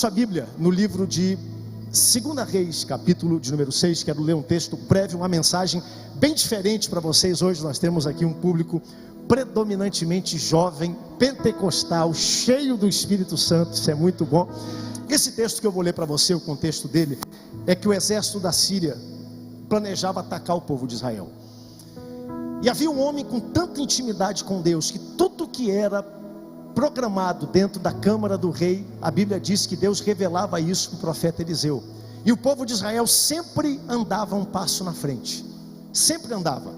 sua Bíblia no livro de 2 Reis, capítulo de número 6, quero ler um texto prévio, uma mensagem bem diferente para vocês. Hoje nós temos aqui um público predominantemente jovem, pentecostal, cheio do Espírito Santo, isso é muito bom. Esse texto que eu vou ler para você, o contexto dele, é que o exército da Síria planejava atacar o povo de Israel. E havia um homem com tanta intimidade com Deus, que tudo que era programado dentro da câmara do rei, a Bíblia diz que Deus revelava isso para o profeta Eliseu. E o povo de Israel sempre andava um passo na frente, sempre andava.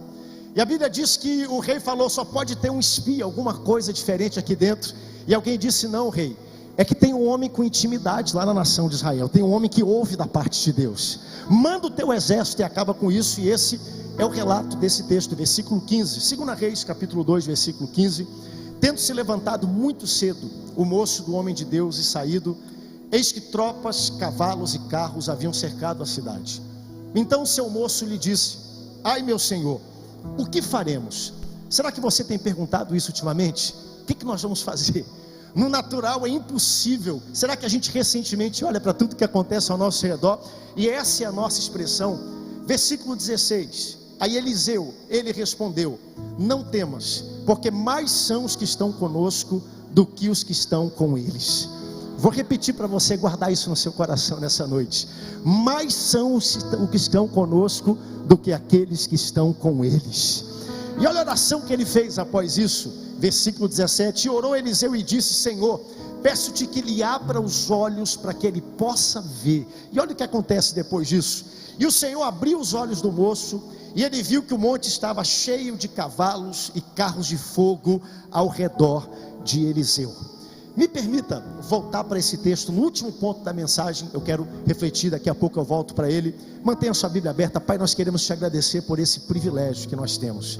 E a Bíblia diz que o rei falou: só pode ter um espia, alguma coisa diferente aqui dentro. E alguém disse: não, rei, é que tem um homem com intimidade lá na nação de Israel, tem um homem que ouve da parte de Deus. Manda o teu exército e acaba com isso. E esse é o relato desse texto, versículo 15, 2 Reis, capítulo 2, versículo 15. Tendo se levantado muito cedo o moço do homem de Deus e saído, eis que tropas, cavalos e carros haviam cercado a cidade. Então o seu moço lhe disse: ai, meu senhor, o que faremos? Será que você tem perguntado isso ultimamente? O que nós vamos fazer? No natural é impossível. Será que a gente recentemente olha para tudo que acontece ao nosso redor? E essa é a nossa expressão. Versículo 16. Aí Eliseu, ele respondeu: não temas, porque mais são os que estão conosco do que os que estão com eles. Vou repetir para você guardar isso no seu coração nessa noite. Mais são os que estão conosco do que aqueles que estão com eles. E olha a oração que ele fez após isso. Versículo 17. E orou Eliseu e disse: Senhor, peço-te que lhe abra os olhos para que ele possa ver. E olha o que acontece depois disso. E o Senhor abriu os olhos do moço, e ele viu que o monte estava cheio de cavalos e carros de fogo ao redor de Eliseu. Me permita voltar para esse texto no último ponto da mensagem. Eu quero refletir, daqui a pouco eu volto para ele. Mantenha sua Bíblia aberta. Pai, nós queremos te agradecer por esse privilégio que nós temos.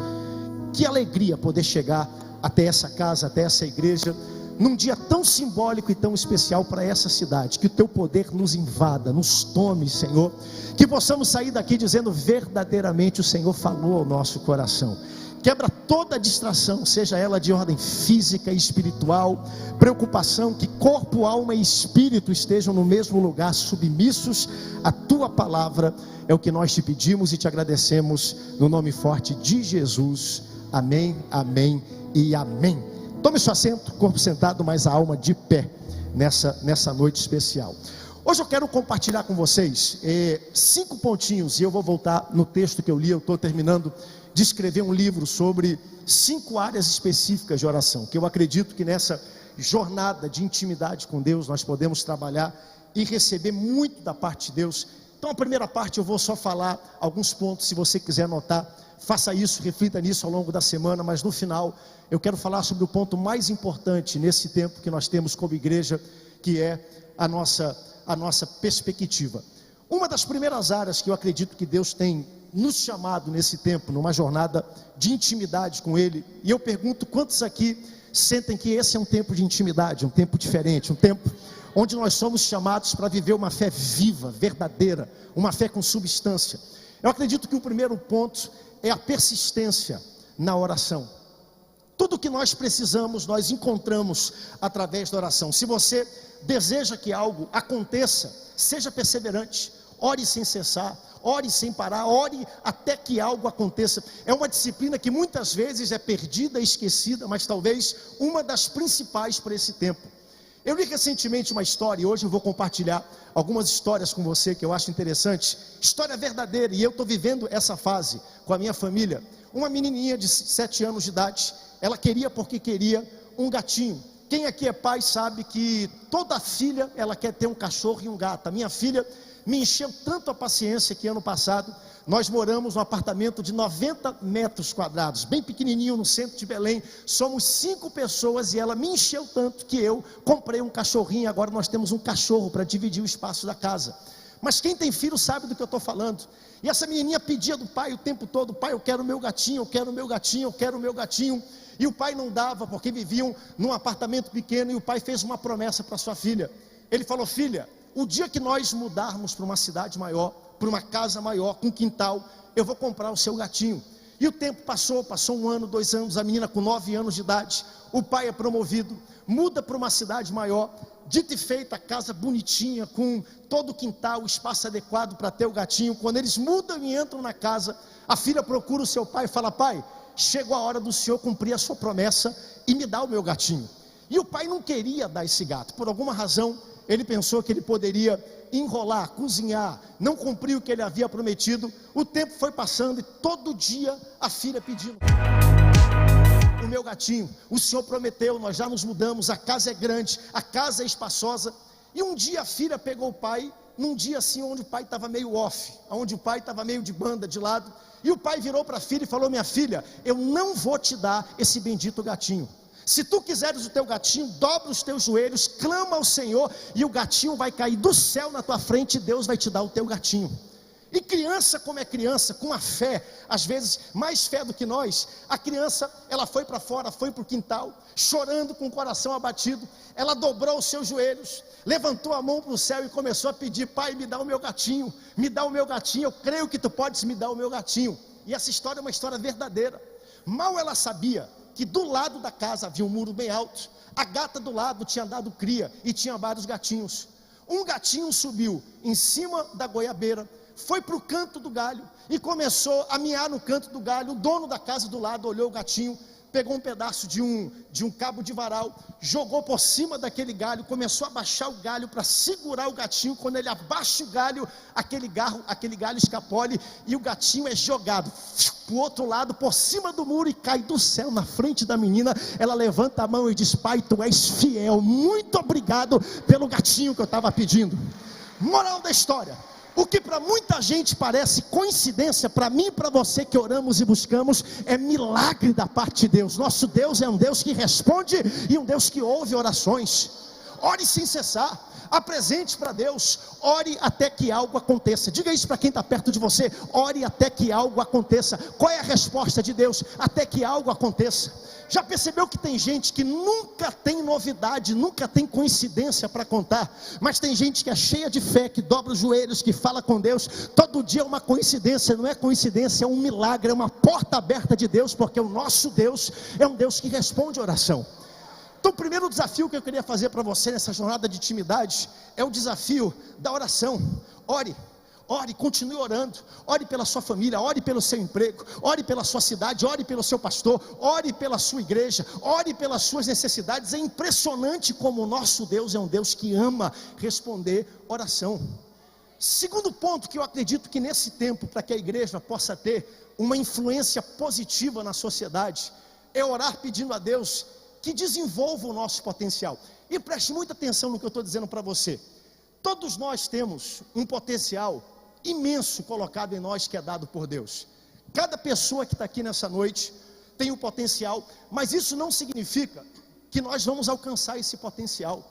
Que alegria poder chegar até essa casa, até essa igreja, num dia tão simbólico e tão especial para essa cidade. Que o teu poder nos invada, nos tome, Senhor. Que possamos sair daqui dizendo: verdadeiramente o Senhor falou ao nosso coração. Quebra toda distração, seja ela de ordem física e espiritual, preocupação, que corpo, alma e espírito estejam no mesmo lugar, submissos à tua palavra. É o que nós te pedimos e te agradecemos, no nome forte de Jesus. Amém, amém e amém. Tome seu assento, corpo sentado, mas a alma de pé, nessa noite especial. Hoje eu quero compartilhar com vocês 5 pontinhos, e eu vou voltar no texto que eu li. Eu estou terminando de escrever um livro sobre 5 áreas específicas de oração, que eu acredito que nessa jornada de intimidade com Deus, nós podemos trabalhar e receber muito da parte de Deus. Então a primeira parte eu vou só falar alguns pontos. Se você quiser anotar, faça isso, reflita nisso ao longo da semana, mas no final eu quero falar sobre o ponto mais importante nesse tempo que nós temos como igreja, que é a nossa perspectiva. Uma das primeiras áreas que eu acredito que Deus tem nos chamado nesse tempo, numa jornada de intimidade com Ele, e eu pergunto: quantos aqui sentem que esse é um tempo de intimidade, um tempo diferente, um tempo onde nós somos chamados para viver uma fé viva, verdadeira, uma fé com substância? Eu acredito que o primeiro ponto é a persistência na oração. Tudo que nós precisamos, nós encontramos através da oração. Se você deseja que algo aconteça, seja perseverante, ore sem cessar, ore sem parar, ore até que algo aconteça. É uma disciplina que muitas vezes é perdida, esquecida, mas talvez uma das principais para esse tempo. Eu li recentemente uma história, e hoje eu vou compartilhar algumas histórias com você que eu acho interessante. História verdadeira, e eu estou vivendo essa fase com a minha família. Uma menininha de 7 anos de idade, ela queria, porque queria, um gatinho. Quem aqui é pai sabe que toda filha, ela quer ter um cachorro e um gato. A minha filha me encheu tanto a paciência que ano passado nós moramos num apartamento de 90 metros quadrados, bem pequenininho, no centro de Belém. Somos 5 pessoas e ela me encheu tanto que eu comprei um cachorrinho. Agora nós temos um cachorro para dividir o espaço da casa. Mas quem tem filho sabe do que eu estou falando. E essa menininha pedia do pai o tempo todo: pai, eu quero meu gatinho, eu quero meu gatinho, eu quero meu gatinho. E o pai não dava, porque viviam num apartamento pequeno. E o pai fez uma promessa para sua filha. Ele falou: filha, o dia que nós mudarmos para uma cidade maior, para uma casa maior, com quintal, eu vou comprar o seu gatinho. E o tempo passou 1 ano, 2 anos, a menina com 9 anos de idade, o pai é promovido, muda para uma cidade maior, dito e feito, a casa bonitinha, com todo o quintal, o espaço adequado para ter o gatinho. Quando eles mudam e entram na casa, a filha procura o seu pai e fala: pai, chegou a hora do senhor cumprir a sua promessa e me dá o meu gatinho. E o pai não queria dar esse gato, por alguma razão ele pensou que ele poderia enrolar, cozinhar, não cumprir o que ele havia prometido. O tempo foi passando e todo dia a filha pedindo: o meu gatinho, o senhor prometeu, nós já nos mudamos, a casa é grande, a casa é espaçosa. E um dia a filha pegou o pai, num dia assim onde o pai estava meio off, onde o pai estava meio de banda, de lado, e o pai virou para a filha e falou: minha filha, eu não vou te dar esse bendito gatinho. Se tu quiseres o teu gatinho, dobra os teus joelhos, clama ao Senhor, e o gatinho vai cair do céu na tua frente, e Deus vai te dar o teu gatinho. E criança, como é criança, com a fé, às vezes mais fé do que nós, a criança, ela foi para fora, foi para o quintal, chorando com o coração abatido. Ela dobrou os seus joelhos, levantou a mão para o céu e começou a pedir: pai, me dá o meu gatinho, me dá o meu gatinho, eu creio que tu podes me dar o meu gatinho. E essa história é uma história verdadeira. Mal ela sabia que do lado da casa havia um muro bem alto, a gata do lado tinha dado cria e tinha vários gatinhos. Um gatinho subiu em cima da goiabeira, foi para o canto do galho e começou a miar no canto do galho. O dono da casa do lado olhou o gatinho, pegou um pedaço de um cabo de varal, jogou por cima daquele galho, começou a baixar o galho para segurar o gatinho. Quando ele abaixa o galho, aquele galho escapole e o gatinho é jogado para o outro lado, por cima do muro, e cai do céu na frente da menina. Ela levanta a mão e diz: pai, tu és fiel, muito obrigado pelo gatinho que eu estava pedindo. Moral da história: o que para muita gente parece coincidência, para mim e para você que oramos e buscamos, é milagre da parte de Deus. Nosso Deus é um Deus que responde e um Deus que ouve orações. Ore sem cessar, apresente para Deus, ore até que algo aconteça. Diga isso para quem está perto de você: ore até que algo aconteça. Qual é a resposta de Deus? Até que algo aconteça. Já percebeu que tem gente que nunca tem novidade, nunca tem coincidência para contar, mas tem gente que é cheia de fé, que dobra os joelhos, que fala com Deus, todo dia é uma coincidência. Não é coincidência, é um milagre, é uma porta aberta de Deus, porque o nosso Deus é um Deus que responde oração. Então o primeiro desafio que eu queria fazer para você nessa jornada de intimidade é o desafio da oração. Ore. Ore, continue orando, ore pela sua família, ore pelo seu emprego, ore pela sua cidade, ore pelo seu pastor, ore pela sua igreja, ore pelas suas necessidades. É impressionante como o nosso Deus é um Deus que ama responder oração. Segundo ponto que eu acredito que nesse tempo, para que a igreja possa ter uma influência positiva na sociedade, é orar pedindo a Deus que desenvolva o nosso potencial. E preste muita atenção no que eu estou dizendo para você. Todos nós temos um potencial imenso colocado em nós, que é dado por Deus. Cada pessoa que está aqui nessa noite tem um potencial, mas isso não significa que nós vamos alcançar esse potencial.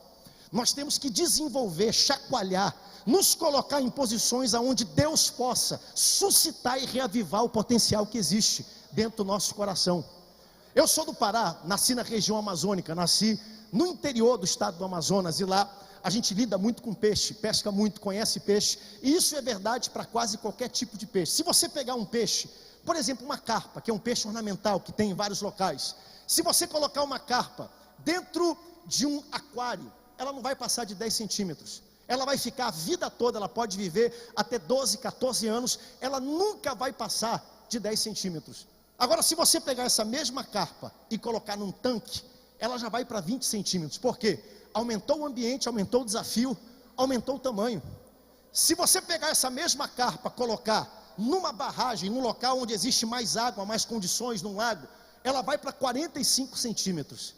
Nós temos que desenvolver, chacoalhar, nos colocar em posições aonde Deus possa suscitar e reavivar o potencial que existe dentro do nosso coração. Eu sou do Pará, nasci na região amazônica, nasci no interior do estado do Amazonas, e lá a gente lida muito com peixe, pesca muito, conhece peixe, e isso é verdade para quase qualquer tipo de peixe. Se você pegar um peixe, por exemplo uma carpa, que é um peixe ornamental, que tem em vários locais, se você colocar uma carpa dentro de um aquário, ela não vai passar de 10 centímetros, ela vai ficar a vida toda, ela pode viver até 12, 14 anos, ela nunca vai passar de 10 centímetros. Agora, se você pegar essa mesma carpa e colocar num tanque, ela já vai para 20 centímetros, por quê? Aumentou o ambiente, aumentou o desafio, aumentou o tamanho. Se você pegar essa mesma carpa, colocar numa barragem, num local onde existe mais água, mais condições, num lago, ela vai para 45 centímetros.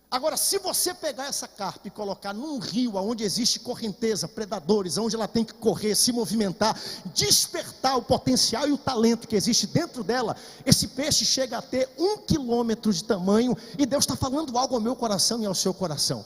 Agora, se você pegar essa carpa e colocar num rio, onde existe correnteza, predadores, onde ela tem que correr, se movimentar, despertar o potencial e o talento que existe dentro dela, esse peixe chega a ter 1 quilômetro de tamanho, e Deus está falando algo ao meu coração e ao seu coração.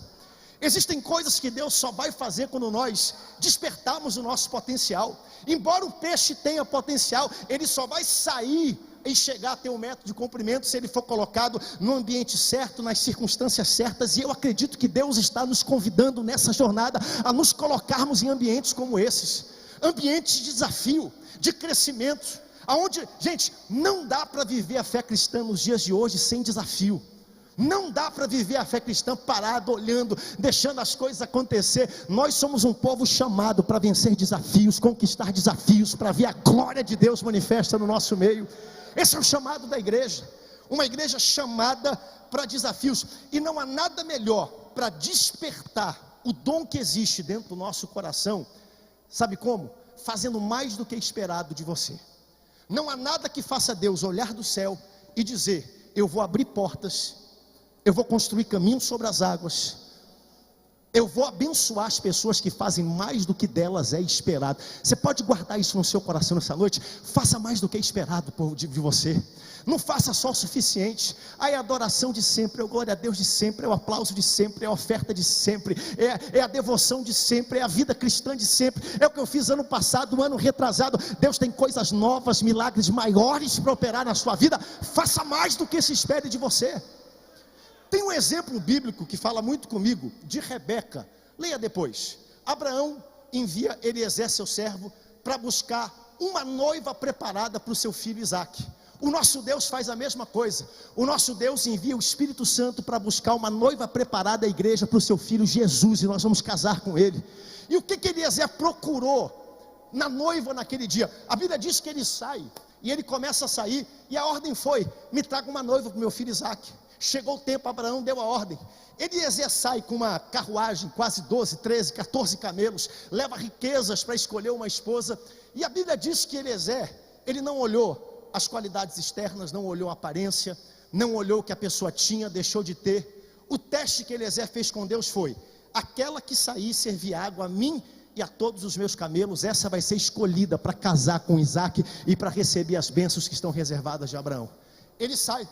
Existem coisas que Deus só vai fazer quando nós despertarmos o nosso potencial. Embora o peixe tenha potencial, ele só vai sair e chegar a ter 1 metro de comprimento se ele for colocado no ambiente certo, nas circunstâncias certas. E eu acredito que Deus está nos convidando nessa jornada a nos colocarmos em ambientes como esses, ambientes de desafio, de crescimento, aonde, gente, não dá para viver a fé cristã nos dias de hoje sem desafio. Não dá para viver a fé cristã parado, olhando, deixando as coisas acontecer. Nós somos um povo chamado para vencer desafios, conquistar desafios, para ver a glória de Deus manifesta no nosso meio. Esse é o chamado da igreja, uma igreja chamada para desafios. E não há nada melhor para despertar o dom que existe dentro do nosso coração, sabe como? Fazendo mais do que esperado de você. Não há nada que faça Deus olhar do céu e dizer: eu vou abrir portas, eu vou construir caminhos sobre as águas, eu vou abençoar as pessoas que fazem mais do que delas é esperado. Você pode guardar isso no seu coração nessa noite. Faça mais do que é esperado de você. Não faça só o suficiente. Aí a adoração de sempre, é o glória a Deus de sempre, é o aplauso de sempre, é a oferta de sempre, é a devoção de sempre, é a vida cristã de sempre. É o que eu fiz ano passado, ano retrasado. Deus tem coisas novas, milagres maiores para operar na sua vida. Faça mais do que se espere de você. Tem um exemplo bíblico que fala muito comigo, de Rebeca. Leia depois. Abraão envia Eliezer, seu servo, para buscar uma noiva preparada para o seu filho Isaque. O nosso Deus faz a mesma coisa. O nosso Deus envia o Espírito Santo para buscar uma noiva preparada à igreja para o seu filho Jesus, e nós vamos casar com ele. E o que Eliezer procurou na noiva naquele dia? A Bíblia diz que ele sai, e ele começa a sair, e a ordem foi: me traga uma noiva para o meu filho Isaque. Chegou o tempo, Abraão deu a ordem. Eliezer sai com uma carruagem, quase 12, 13, 14 camelos, leva riquezas para escolher uma esposa. E a Bíblia diz que Eliezer, ele não olhou as qualidades externas, não olhou a aparência, não olhou o que a pessoa tinha, deixou de ter. O teste que Eliezer fez com Deus foi: aquela que sair servir água a mim e a todos os meus camelos, essa vai ser escolhida para casar com Isaque e para receber as bênçãos que estão reservadas de Abraão. Ele sai,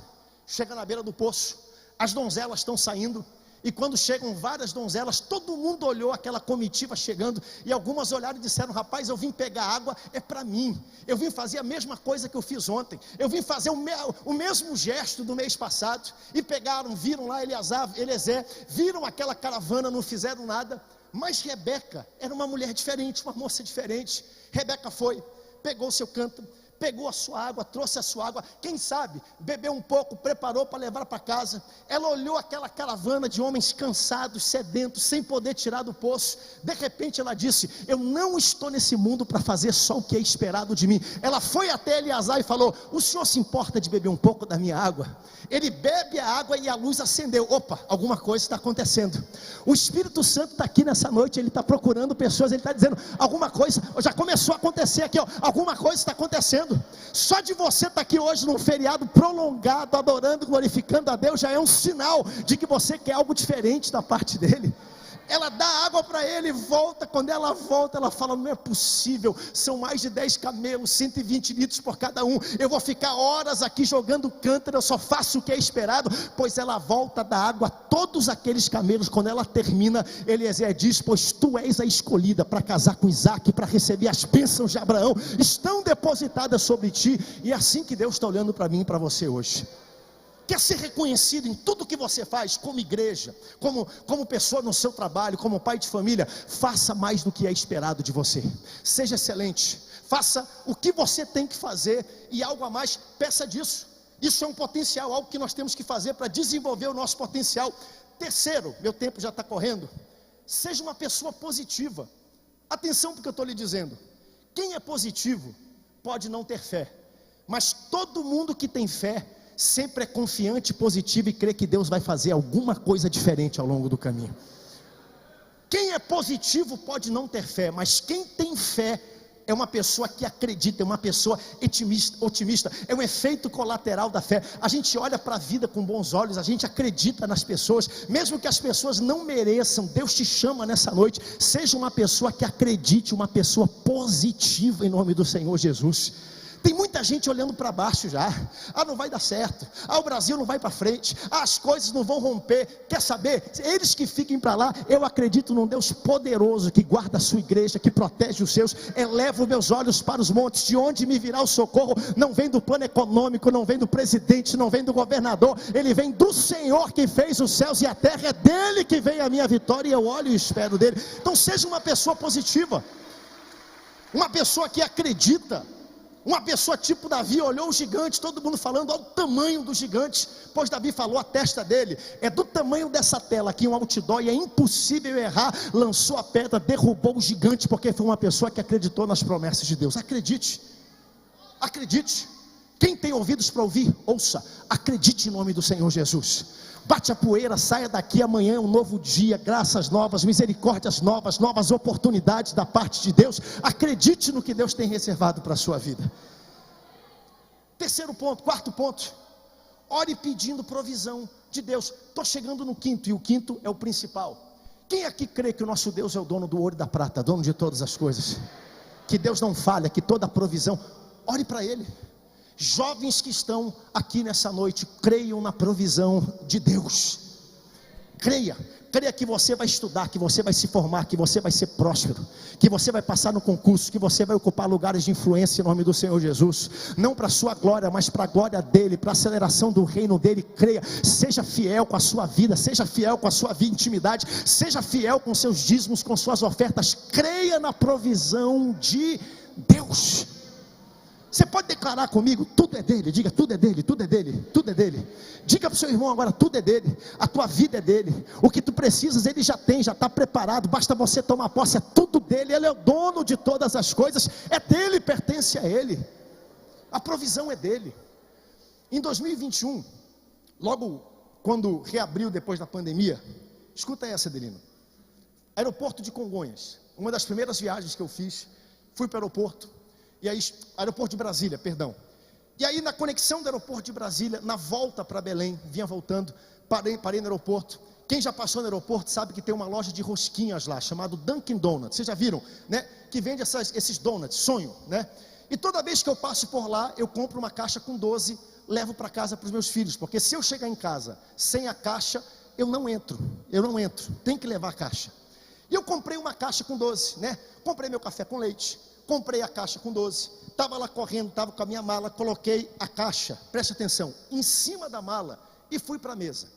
chega na beira do poço, as donzelas estão saindo, e quando chegam várias donzelas, todo mundo olhou aquela comitiva chegando, e algumas olharam e disseram: rapaz, eu vim pegar água, é para mim, eu vim fazer a mesma coisa que eu fiz ontem, eu vim fazer o mesmo gesto do mês passado. E pegaram, viram lá Eliezer, viram aquela caravana, não fizeram nada. Mas Rebeca era uma mulher diferente, uma moça diferente. Rebeca foi, pegou o seu cântaro, pegou a sua água, trouxe a sua água, quem sabe, bebeu um pouco, preparou para levar para casa. Ela olhou aquela caravana de homens cansados, sedentos, sem poder tirar do poço. De repente ela disse: eu não estou nesse mundo para fazer só o que é esperado de mim. Ela foi até Eleazar e falou: o senhor se importa de beber um pouco da minha água? Ele bebe a água e a luz acendeu. Opa, alguma coisa está acontecendo. O Espírito Santo está aqui nessa noite, ele está procurando pessoas, ele está dizendo: alguma coisa já começou a acontecer aqui, ó. Alguma coisa está acontecendo. Só de você estar aqui hoje num feriado prolongado, adorando, glorificando a Deus, já é um sinal de que você quer algo diferente da parte dele. Ela dá água para ele e volta. Quando ela volta, ela fala: não é possível, são mais de 10 camelos, 120 litros por cada um, eu vou ficar horas aqui jogando cântaro, eu só faço o que é esperado. Pois ela volta, dá água a todos aqueles camelos. Quando ela termina, Eliezer diz: pois tu és a escolhida para casar com Isaque, para receber as bênçãos de Abraão, estão depositadas sobre ti. E é assim que Deus está olhando para mim e para você hoje. Quer ser reconhecido em tudo que você faz, como igreja, como pessoa no seu trabalho, como pai de família? Faça mais do que é esperado de você. Seja excelente, faça o que você tem que fazer, e algo a mais, peça disso. Isso é um potencial, algo que nós temos que fazer para desenvolver o nosso potencial. Terceiro, meu tempo já está correndo, seja uma pessoa positiva. Atenção porque eu estou lhe dizendo: quem é positivo pode não ter fé, mas todo mundo que tem fé sempre é confiante, positivo e crê que Deus vai fazer alguma coisa diferente ao longo do caminho. Quem é positivo pode não ter fé, mas quem tem fé é uma pessoa que acredita, é uma pessoa otimista, é um efeito colateral da fé. A gente olha para a vida com bons olhos, a gente acredita nas pessoas, mesmo que as pessoas não mereçam. Deus te chama nessa noite, seja uma pessoa que acredite, uma pessoa positiva em nome do Senhor Jesus. Tem muita gente olhando para baixo já: ah, não vai dar certo, ah, o Brasil não vai para frente, ah, as coisas não vão romper. Quer saber? Eles que fiquem para lá. Eu acredito num Deus poderoso que guarda a sua igreja, que protege os seus. Elevo meus olhos para os montes, de onde me virá o socorro? Não vem do plano econômico, não vem do presidente, não vem do governador, ele vem do Senhor que fez os céus e a terra. É dele que vem a minha vitória, e eu olho e espero dele. Então seja uma pessoa positiva, uma pessoa que acredita, Uma pessoa tipo Davi olhou o gigante, todo mundo falando ao tamanho do gigante, pois Davi falou: a testa dele é do tamanho dessa tela aqui, um outdoor, e é impossível errar. Lançou a pedra, derrubou o gigante, porque foi uma pessoa que acreditou nas promessas de Deus. Acredite, acredite. Quem tem ouvidos para ouvir, ouça. Acredite em nome do Senhor Jesus. Bate a poeira, saia daqui, amanhã é um novo dia, graças novas, misericórdias novas, novas oportunidades da parte de Deus. Acredite no que Deus tem reservado para a sua vida. Terceiro ponto, quarto ponto, ore pedindo provisão de Deus. Estou chegando no quinto, e o quinto é o principal. Quem aqui crê que o nosso Deus é o dono do ouro e da prata, dono de todas as coisas? Que Deus não falha, que toda provisão, ore para Ele. Jovens que estão aqui nessa noite, creiam na provisão de Deus. Creia que você vai estudar, que você vai se formar, que você vai ser próspero, que você vai passar no concurso, que você vai ocupar lugares de influência em nome do Senhor Jesus, não para a sua glória, mas para a glória dele, para a aceleração do reino dele. Creia, seja fiel com a sua vida, seja fiel com a sua vida, intimidade, seja fiel com seus dízimos, com suas ofertas. Creia na provisão de Deus. Você pode declarar comigo: tudo é dele. Diga: tudo é dele, tudo é dele, tudo é dele. Diga para o seu irmão agora: tudo é dele, a tua vida é dele, o que tu precisas ele já tem, já está preparado, basta você tomar posse. É tudo dele, ele é o dono de todas as coisas, é dele, pertence a ele, a provisão é dele. Em 2021, logo quando reabriu depois da pandemia, escuta essa, Adelino. Aeroporto de Congonhas, uma das primeiras viagens que eu fiz, fui para o aeroporto. E aí, aeroporto de Brasília, perdão. E aí na conexão do aeroporto de Brasília, na volta para Belém, vinha voltando, parei no aeroporto. Quem já passou no aeroporto sabe que tem uma loja de rosquinhas lá, chamado Dunkin' Donuts. Vocês já viram, né? Que vende esses donuts, sonho, né? E toda vez que eu passo por lá, eu compro uma caixa com 12, levo para casa para os meus filhos. Porque se eu chegar em casa sem a caixa, eu não entro, tem que levar a caixa. E eu comprei uma caixa com 12, né? Comprei meu café com leite, comprei a caixa com 12, estava lá correndo, estava com a minha mala, coloquei a caixa, preste atenção, em cima da mala e fui para a mesa.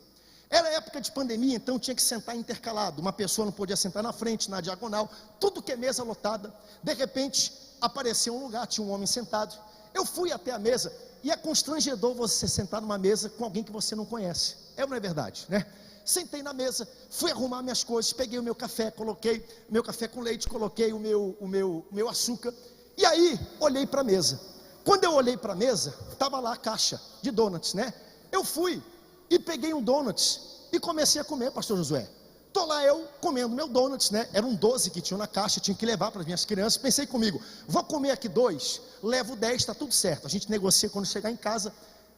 Era época de pandemia, então tinha que sentar intercalado, uma pessoa não podia sentar na frente, na diagonal, tudo que é mesa lotada. De repente apareceu um lugar, tinha um homem sentado, eu fui até a mesa, e é constrangedor você sentar numa mesa com alguém que você não conhece, é ou não é verdade, né? Sentei na mesa, fui arrumar minhas coisas, peguei o meu café, coloquei meu café com leite, coloquei o meu açúcar, e aí olhei para a mesa. Quando eu olhei para a mesa, estava lá a caixa de donuts, né? Eu fui e peguei um donuts e comecei a comer, pastor Josué. Estou lá eu comendo meu donuts, né? Eram 12 que tinham na caixa, tinha que levar para as minhas crianças. Pensei comigo: vou comer aqui 2, levo 10, está tudo certo. A gente negocia quando chegar em casa.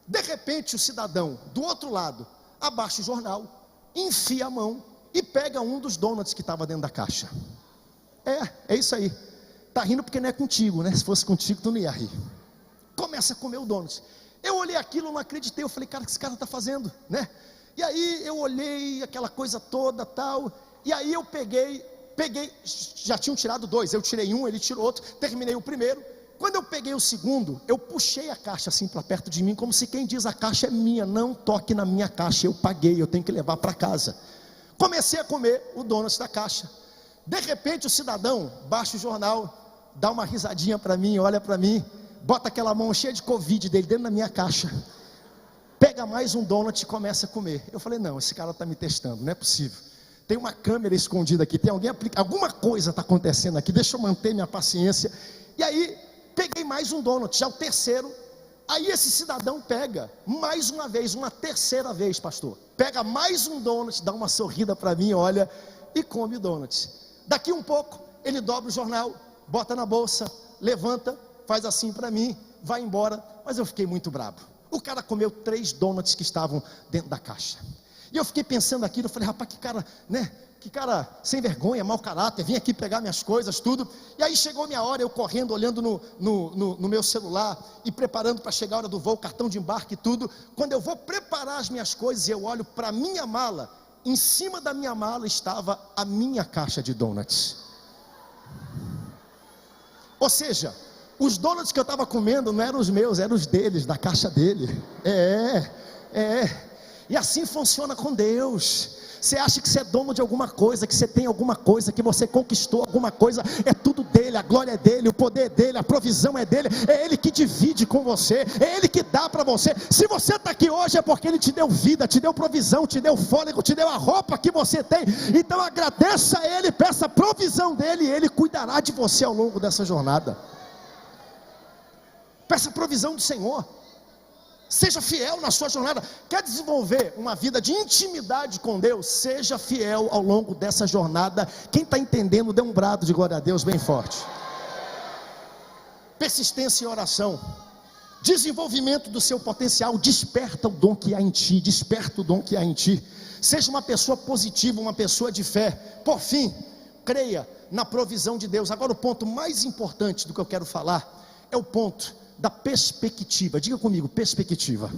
De repente o cidadão do outro lado abaixa o jornal, enfia a mão e pega um dos donuts que estava dentro da caixa. É isso aí. Está rindo porque não é contigo, né? Se fosse contigo tu não ia rir. Começa a comer o donut. Eu olhei aquilo, não acreditei. Eu falei: cara, o que esse cara está fazendo, né? E aí eu olhei aquela coisa toda, tal. E aí eu peguei, já tinham tirado 2, eu tirei um, ele tirou outro, terminei o primeiro. Quando eu peguei o segundo, eu puxei a caixa assim para perto de mim, como se quem diz: a caixa é minha, não toque na minha caixa, eu paguei, eu tenho que levar para casa. Comecei a comer o donuts da caixa. De repente o cidadão baixa o jornal, dá uma risadinha para mim, olha para mim, bota aquela mão cheia de Covid dele dentro da minha caixa, pega mais um donut e começa a comer. Eu falei: não, esse cara está me testando, não é possível. Tem uma câmera escondida aqui, tem alguém alguma coisa está acontecendo aqui, deixa eu manter minha paciência. E aí peguei mais um donut, já o terceiro. Aí esse cidadão pega mais uma vez, uma terceira vez, pastor, pega mais um donut, dá uma sorrida para mim, olha, e come o donut. Daqui um pouco ele dobra o jornal, bota na bolsa, levanta, faz assim para mim, vai embora. Mas eu fiquei muito bravo. O cara comeu 3 donuts que estavam dentro da caixa. E eu fiquei pensando aquilo, eu falei: rapaz, que cara, né? Que cara sem vergonha, mau caráter, vim aqui pegar minhas coisas, tudo. E aí chegou minha hora, eu correndo, olhando no meu celular e preparando para chegar a hora do voo, cartão de embarque e tudo. Quando eu vou preparar as minhas coisas, eu olho para a minha mala. Em cima da minha mala estava a minha caixa de donuts. Ou seja, os donuts que eu estava comendo não eram os meus, eram os deles, da caixa dele. E assim funciona com Deus. Você acha que você é dono de alguma coisa, que você tem alguma coisa, que você conquistou alguma coisa. É tudo dele, a glória é dele, o poder é dele, a provisão é dele. É ele que divide com você, é ele que dá para você. Se você está aqui hoje é porque ele te deu vida, te deu provisão, te deu fôlego, te deu a roupa que você tem. Então agradeça a ele, peça a provisão dele, e ele cuidará de você ao longo dessa jornada. Peça a provisão do Senhor. Seja fiel na sua jornada. Quer desenvolver uma vida de intimidade com Deus? Seja fiel ao longo dessa jornada. Quem está entendendo, dê um brado de glória a Deus bem forte. Persistência em oração. Desenvolvimento do seu potencial. Desperta o dom que há em ti. Desperta o dom que há em ti. Seja uma pessoa positiva, uma pessoa de fé. Por fim, creia na provisão de Deus. Agora o ponto mais importante do que eu quero falar é o ponto da perspectiva. Diga comigo, perspectiva.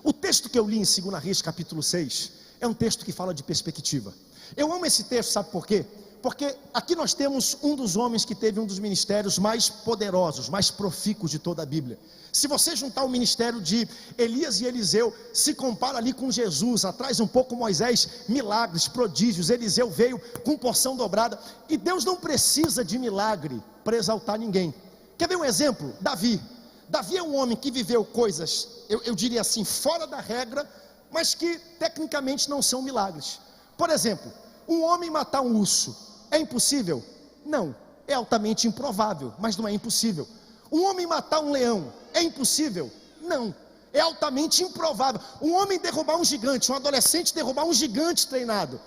O texto que eu li em 2 Reis capítulo 6 é um texto que fala de perspectiva. Eu amo esse texto, sabe por quê? Porque aqui nós temos um dos homens que teve um dos ministérios mais poderosos, mais profícuos de toda a Bíblia. Se você juntar o ministério de Elias e Eliseu, se compara ali com Jesus, atrás um pouco Moisés, milagres, prodígios. Eliseu veio com porção dobrada, e Deus não precisa de milagre para exaltar ninguém. Quer ver um exemplo? Davi. Davi é um homem que viveu coisas, eu diria assim, fora da regra, mas que tecnicamente não são milagres. Por exemplo, um homem matar um urso, é impossível? Não, é altamente improvável, mas não é impossível. Um homem matar um leão, é impossível? Não, é altamente improvável. Um homem derrubar um gigante, um adolescente derrubar um gigante treinado,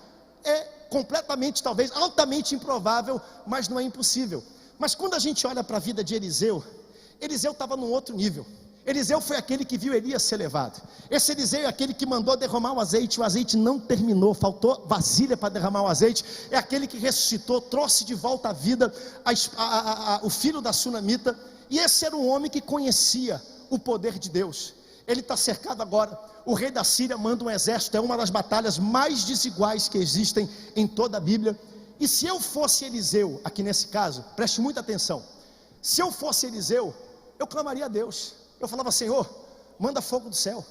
é completamente, talvez, altamente improvável, mas não é impossível. Mas quando a gente olha para a vida de Eliseu, Eliseu estava num outro nível. Eliseu foi aquele que viu Elias ser levado. Esse Eliseu é aquele que mandou derramar o azeite não terminou, faltou vasilha para derramar o azeite. É aquele que ressuscitou, trouxe de volta à vida o filho da sunamita. E esse era um homem que conhecia o poder de Deus. Ele está cercado agora. O rei da Síria manda um exército, é uma das batalhas mais desiguais que existem em toda a Bíblia. E se eu fosse Eliseu, aqui nesse caso, preste muita atenção. Se eu fosse Eliseu, eu clamaria a Deus. Eu falava: Senhor, manda fogo do céu.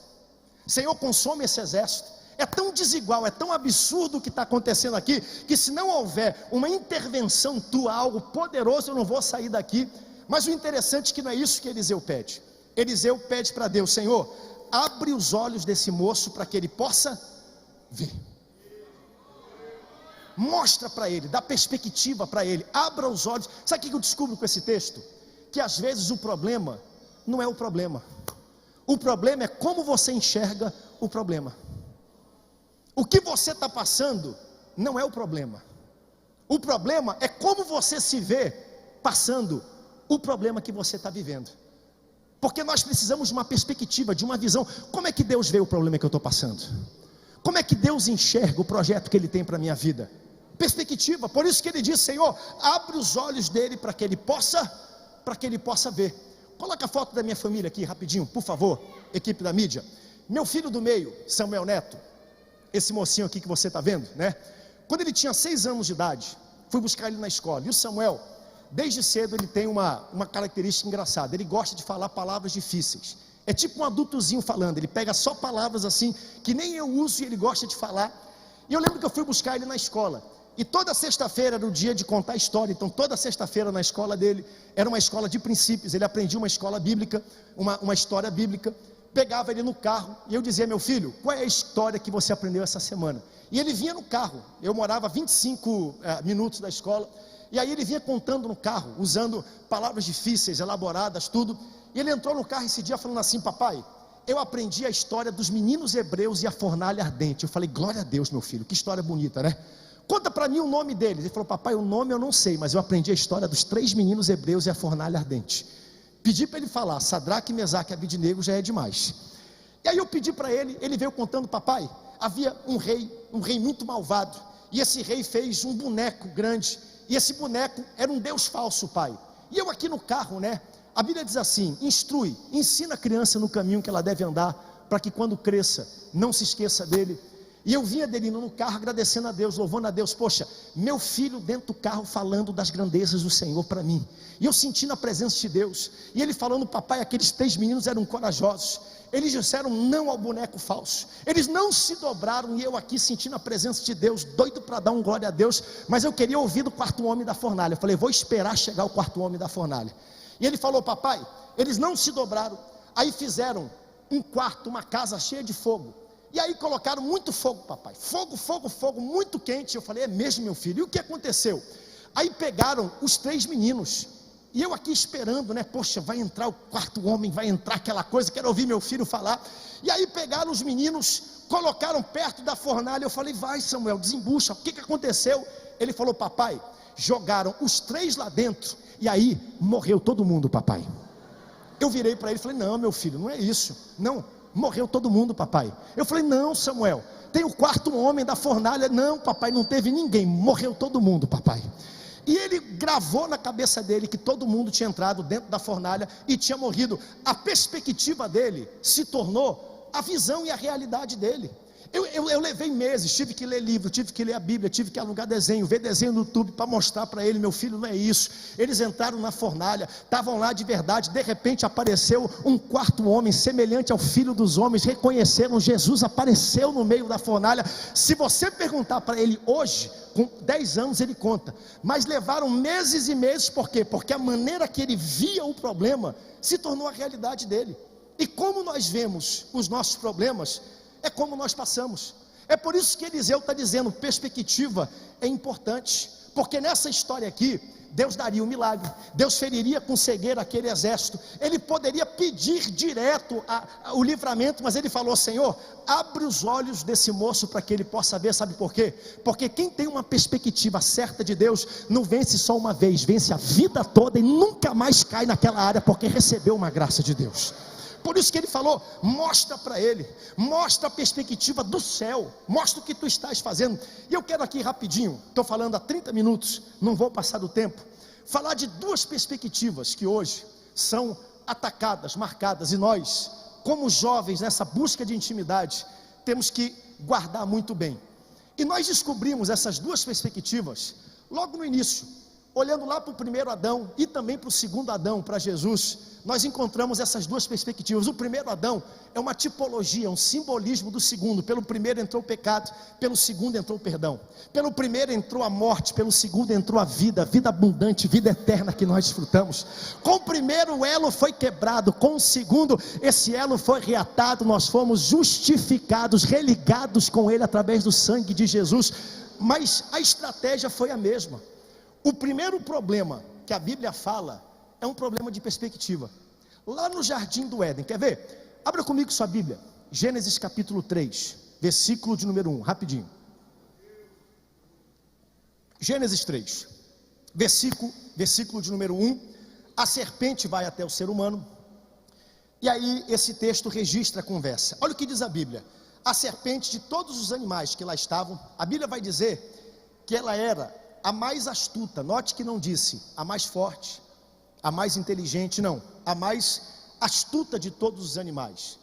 Senhor, consome esse exército. É tão desigual, é tão absurdo o que está acontecendo aqui, que se não houver uma intervenção tua, algo poderoso, eu não vou sair daqui. Mas o interessante é que não é isso que Eliseu pede. Eliseu pede para Deus: Senhor, abre os olhos desse moço para que ele possa ver. Mostra para ele, dá perspectiva para ele, abra os olhos. Sabe o que eu descubro com esse texto? Que às vezes o problema não é o problema. O problema é como você enxerga o problema. O que você está passando não é o problema. O problema é como você se vê passando o problema que você está vivendo. Porque nós precisamos de uma perspectiva, de uma visão. Como é que Deus vê o problema que eu estou passando? Como é que Deus enxerga o projeto que Ele tem para a minha vida? Perspectiva. Por isso que Ele diz: Senhor, abre os olhos dele para que ele possa ver. Coloca a foto da minha família aqui rapidinho, por favor, equipe da mídia. Meu filho do meio, Samuel Neto, esse mocinho aqui que você está vendo, né? Quando ele tinha 6 anos de idade, fui buscar ele na escola. E o Samuel, desde cedo, ele tem uma característica engraçada. Ele gosta de falar palavras difíceis. É tipo um adultozinho falando. Ele pega só palavras assim que nem eu uso e ele gosta de falar. E eu lembro que eu fui buscar ele na escola. E toda sexta-feira era o dia de contar história. Então toda sexta-feira na escola dele era uma escola de princípios. Ele aprendia uma escola bíblica, uma história bíblica. Pegava ele no carro e eu dizia: meu filho, qual é a história que você aprendeu essa semana? E ele vinha no carro. Eu morava a 25 minutos da escola. E aí ele vinha contando no carro, usando palavras difíceis, elaboradas, tudo. E ele entrou no carro esse dia falando assim: papai, eu aprendi a história dos meninos hebreus e a fornalha ardente. Eu falei: glória a Deus, meu filho, que história bonita, né? Conta para mim o nome deles. Ele falou: papai, o nome eu não sei, mas eu aprendi a história dos 3 meninos hebreus e a fornalha ardente. Pedi para ele falar Sadraque, Mesaque e Abidnego, já é demais. E aí eu pedi para ele, ele veio contando: papai, havia um rei muito malvado, e esse rei fez um boneco grande, e esse boneco era um Deus falso, pai. E eu aqui no carro, né? A Bíblia diz assim: instrui, ensina a criança no caminho que ela deve andar, para que quando cresça, não se esqueça dele. E eu vinha dele no carro agradecendo a Deus, louvando a Deus. Poxa, meu filho dentro do carro falando das grandezas do Senhor para mim. E eu sentindo a presença de Deus. E ele falando: papai, aqueles 3 meninos eram corajosos. eles disseram não ao boneco falso, eles não se dobraram, e eu aqui sentindo a presença de Deus, doido para dar um glória a Deus, mas eu queria ouvir do quarto homem da fornalha. Eu falei, vou esperar chegar o quarto homem da fornalha. E ele falou, papai, eles não se dobraram, aí fizeram um quarto, uma casa cheia de fogo, e aí colocaram muito fogo, papai, fogo, fogo, fogo, muito quente. Eu falei, é mesmo, meu filho? E o que aconteceu? Aí pegaram os 3 meninos, e eu aqui esperando, né, poxa, vai entrar o quarto homem, vai entrar aquela coisa, quero ouvir meu filho falar. E aí pegaram os meninos, colocaram perto da fornalha. Eu falei, vai Samuel, desembucha, o que aconteceu? Ele falou, papai, jogaram os 3 lá dentro, e aí morreu todo mundo, papai. Eu virei para ele e falei, não, meu filho, não é isso, não, morreu todo mundo, papai. Eu falei, não, Samuel, tem o quarto homem da fornalha. Não, papai, não teve ninguém, morreu todo mundo, papai. E ele gravou na cabeça dele que todo mundo tinha entrado dentro da fornalha e tinha morrido. A perspectiva dele se tornou a visão e a realidade dele. Eu levei meses, tive que ler livro, tive que ler a Bíblia, tive que alugar desenho, ver desenho no YouTube para mostrar para ele, meu filho, não é isso. Eles entraram na fornalha, estavam lá de verdade, de repente apareceu um quarto homem, semelhante ao filho dos homens, reconheceram Jesus, apareceu no meio da fornalha. Se você perguntar para ele hoje, com 10 anos ele conta, mas levaram meses e meses. Por quê? Porque a maneira que ele via o problema se tornou a realidade dele. E como nós vemos os nossos problemas, é como nós passamos. É por isso que Eliseu está dizendo, perspectiva é importante, porque nessa história aqui, Deus daria um milagre, Deus feriria com cegueira aquele exército, ele poderia pedir direto o livramento, mas ele falou, Senhor, abre os olhos desse moço para que ele possa ver. Sabe por quê? Porque quem tem uma perspectiva certa de Deus, não vence só uma vez, vence a vida toda e nunca mais cai naquela área, porque recebeu uma graça de Deus. Por isso que ele falou, mostra para ele, mostra a perspectiva do céu, mostra o que tu estás fazendo. E eu quero aqui rapidinho, estou falando há 30 minutos, não vou passar do tempo, falar de 2 perspectivas que hoje são atacadas, marcadas, e nós, como jovens nessa busca de intimidade, temos que guardar muito bem. E nós descobrimos essas 2 perspectivas logo no início, olhando lá para o primeiro Adão e também para o segundo Adão, para Jesus. Nós encontramos essas 2 perspectivas. O primeiro Adão é uma tipologia, um simbolismo do segundo. Pelo primeiro entrou o pecado, pelo segundo entrou o perdão. Pelo primeiro entrou a morte, pelo segundo entrou a vida abundante, vida eterna que nós desfrutamos. Com o primeiro o elo foi quebrado, com o segundo esse elo foi reatado, nós fomos justificados, religados com ele através do sangue de Jesus. Mas a estratégia foi a mesma. O primeiro problema que a Bíblia fala é um problema de perspectiva. Lá no jardim do Éden, quer ver? Abra comigo sua Bíblia, Gênesis capítulo 3, versículo de número 1, rapidinho. Gênesis 3, versículo de número 1. A serpente vai até o ser humano, e aí esse texto registra a conversa. Olha o que diz a Bíblia. A serpente, de todos os animais que lá estavam, a Bíblia vai dizer que ela era a mais astuta. Note que não disse a mais forte, a mais inteligente, não, a mais astuta de todos os animais.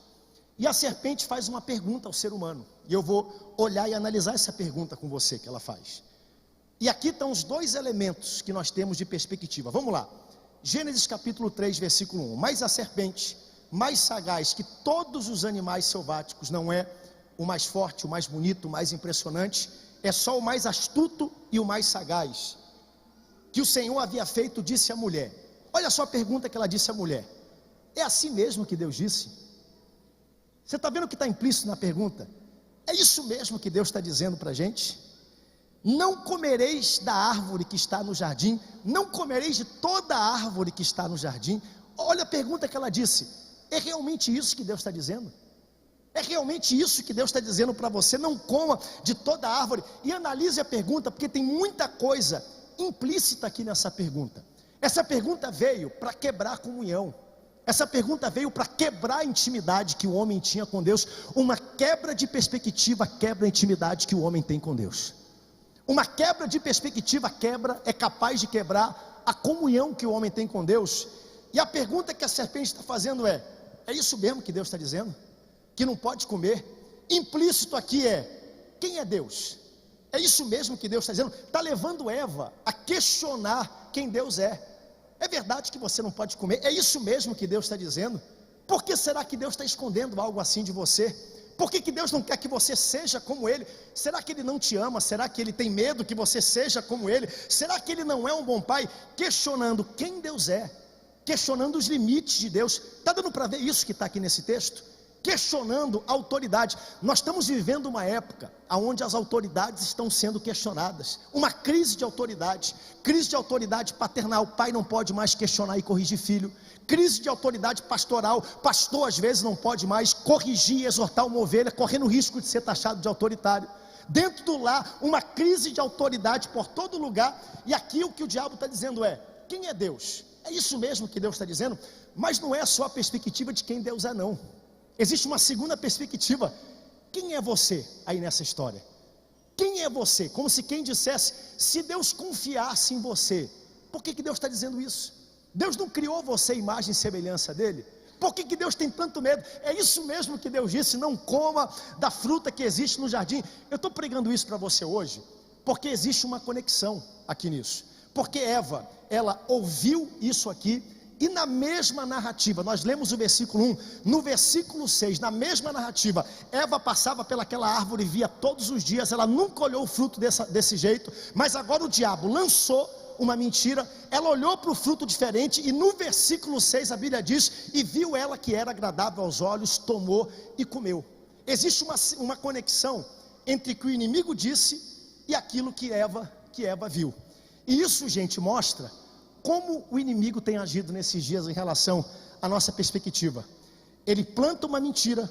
E a serpente faz uma pergunta ao ser humano, e eu vou olhar e analisar essa pergunta com você que ela faz. E aqui estão os 2 elementos que nós temos de perspectiva. Vamos lá, Gênesis capítulo 3, versículo 1. Mas a serpente, mais sagaz que todos os animais selváticos, não é o mais forte, o mais bonito, o mais impressionante, é só o mais astuto e o mais sagaz, que o Senhor havia feito, disse à mulher. Olha só a pergunta que ela disse à mulher. É assim mesmo que Deus disse? Você está vendo o que está implícito na pergunta? É isso mesmo que Deus está dizendo para a gente? Não comereis da árvore que está no jardim, não comereis de toda a árvore que está no jardim. Olha a pergunta que ela disse. É realmente isso que Deus está dizendo? É realmente isso que Deus está dizendo para você? Não coma de toda a árvore. E analise a pergunta, porque tem muita coisa implícita aqui nessa pergunta. Essa pergunta veio para quebrar a comunhão. Essa pergunta veio para quebrar a intimidade que o homem tinha com Deus. Uma quebra de perspectiva quebra a intimidade que o homem tem com Deus. Uma quebra de perspectiva é capaz de quebrar a comunhão que o homem tem com Deus. E a pergunta que a serpente está fazendo é isso mesmo que Deus está dizendo? Que não pode comer? Implícito aqui é, quem é Deus? É isso mesmo que Deus está dizendo? Está levando Eva a questionar quem Deus é. É verdade que você não pode comer? É isso mesmo que Deus está dizendo? Por que será que Deus está escondendo algo assim de você? Por que Deus não quer que você seja como Ele? Será que Ele não te ama? Será que Ele tem medo que você seja como Ele? Será que Ele não é um bom Pai? Questionando quem Deus é, questionando os limites de Deus. Está dando para ver isso que está aqui nesse texto? Questionando a autoridade. Nós estamos vivendo uma época onde as autoridades estão sendo questionadas, uma crise de autoridade paternal. Pai não pode mais questionar e corrigir filho. Crise de autoridade pastoral, pastor às vezes não pode mais corrigir e exortar uma ovelha, correndo o risco de ser taxado de autoritário. Dentro do lar, uma crise de autoridade por todo lugar. E aqui o que o diabo está dizendo é: quem é Deus? É isso mesmo que Deus está dizendo? Mas não é só a perspectiva de quem Deus é, não. Existe uma segunda perspectiva. Quem é você aí nessa história? Quem é você? Como se quem dissesse: se Deus confiasse em você, por que Deus está dizendo isso? Deus não criou você imagem e semelhança dele? Por que Deus tem tanto medo? É isso mesmo que Deus disse: não coma da fruta que existe no jardim. Eu estou pregando isso para você hoje, porque existe uma conexão aqui nisso. Porque Eva, ela ouviu isso aqui, e na mesma narrativa, nós lemos o versículo 1, no versículo 6, na mesma narrativa, Eva passava pelaquela árvore e via todos os dias, ela nunca olhou o fruto desse jeito, mas agora o diabo lançou uma mentira, ela olhou para o fruto diferente, e no versículo 6 a Bíblia diz: e viu ela que era agradável aos olhos, tomou e comeu. Existe uma conexão entre o que o inimigo disse e aquilo que Eva viu. E isso, gente, mostra como o inimigo tem agido nesses dias em relação à nossa perspectiva. Ele planta uma mentira,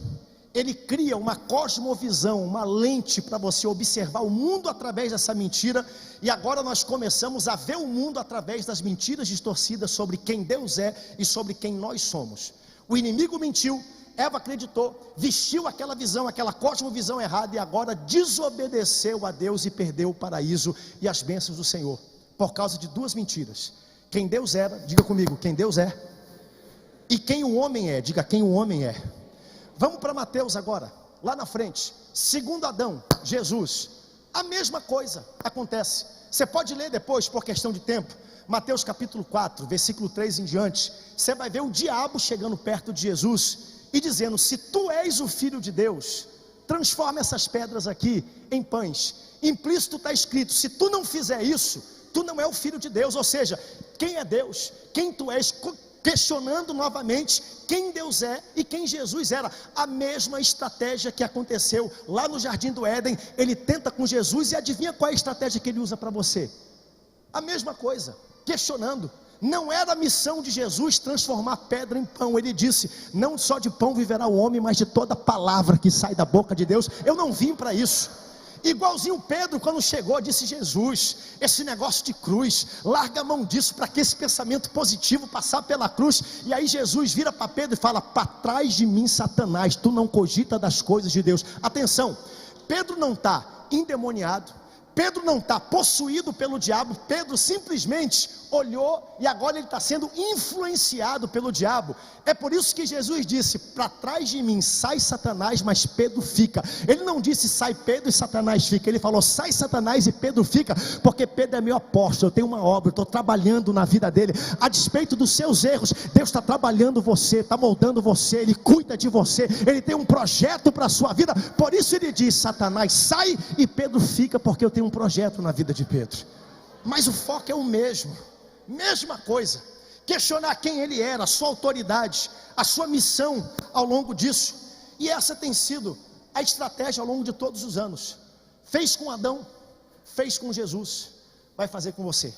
ele cria uma cosmovisão, uma lente para você observar o mundo através dessa mentira, e agora nós começamos a ver o mundo através das mentiras distorcidas sobre quem Deus é e sobre quem nós somos. O inimigo mentiu, Eva acreditou, vestiu aquela visão, aquela cosmovisão errada, e agora desobedeceu a Deus e perdeu o paraíso e as bênçãos do Senhor, por causa de duas mentiras: quem Deus era, diga comigo, quem Deus é, e quem o homem é, diga quem o homem é. Vamos para Mateus agora, lá na frente, segundo Adão, Jesus, a mesma coisa acontece. Você pode ler depois, por questão de tempo, Mateus capítulo 4, versículo 3 em diante. Você vai ver o diabo chegando perto de Jesus e dizendo: se tu és o Filho de Deus, transforma essas pedras aqui em pães. Implícito está escrito: se tu não fizer isso, tu não é o Filho de Deus. Ou seja, quem é Deus? Quem tu és? Questionando novamente quem Deus é e quem Jesus era. A mesma estratégia que aconteceu lá no Jardim do Éden, ele tenta com Jesus, e adivinha qual é a estratégia que ele usa para você? A mesma coisa, questionando. Não era a missão de Jesus transformar pedra em pão. Ele disse: não só de pão viverá o homem, mas de toda palavra que sai da boca de Deus. Eu não vim para isso. Igualzinho Pedro, quando chegou, disse: Jesus, esse negócio de cruz, larga a mão disso, para que esse pensamento positivo passar pela cruz. E aí Jesus vira para Pedro e fala: para trás de mim, Satanás, tu não cogita das coisas de Deus. Atenção, Pedro não está endemoniado, Pedro não está possuído pelo diabo. Pedro simplesmente olhou, e agora ele está sendo influenciado pelo diabo. É por isso que Jesus disse: para trás de mim sai Satanás, mas Pedro fica. Ele não disse sai Pedro e Satanás fica, ele falou sai Satanás e Pedro fica, porque Pedro é meu apóstolo, eu tenho uma obra, eu estou trabalhando na vida dele, a despeito dos seus erros. Deus está trabalhando você, está moldando você, ele cuida de você, ele tem um projeto para a sua vida. Por isso ele diz: Satanás sai e Pedro fica, porque eu tenho um projeto na vida de Pedro. Mas o foco é o mesmo, mesma coisa, questionar quem ele era, a sua autoridade, a sua missão ao longo disso. E essa tem sido a estratégia ao longo de todos os anos. Fez com Adão, fez com Jesus, vai fazer com você.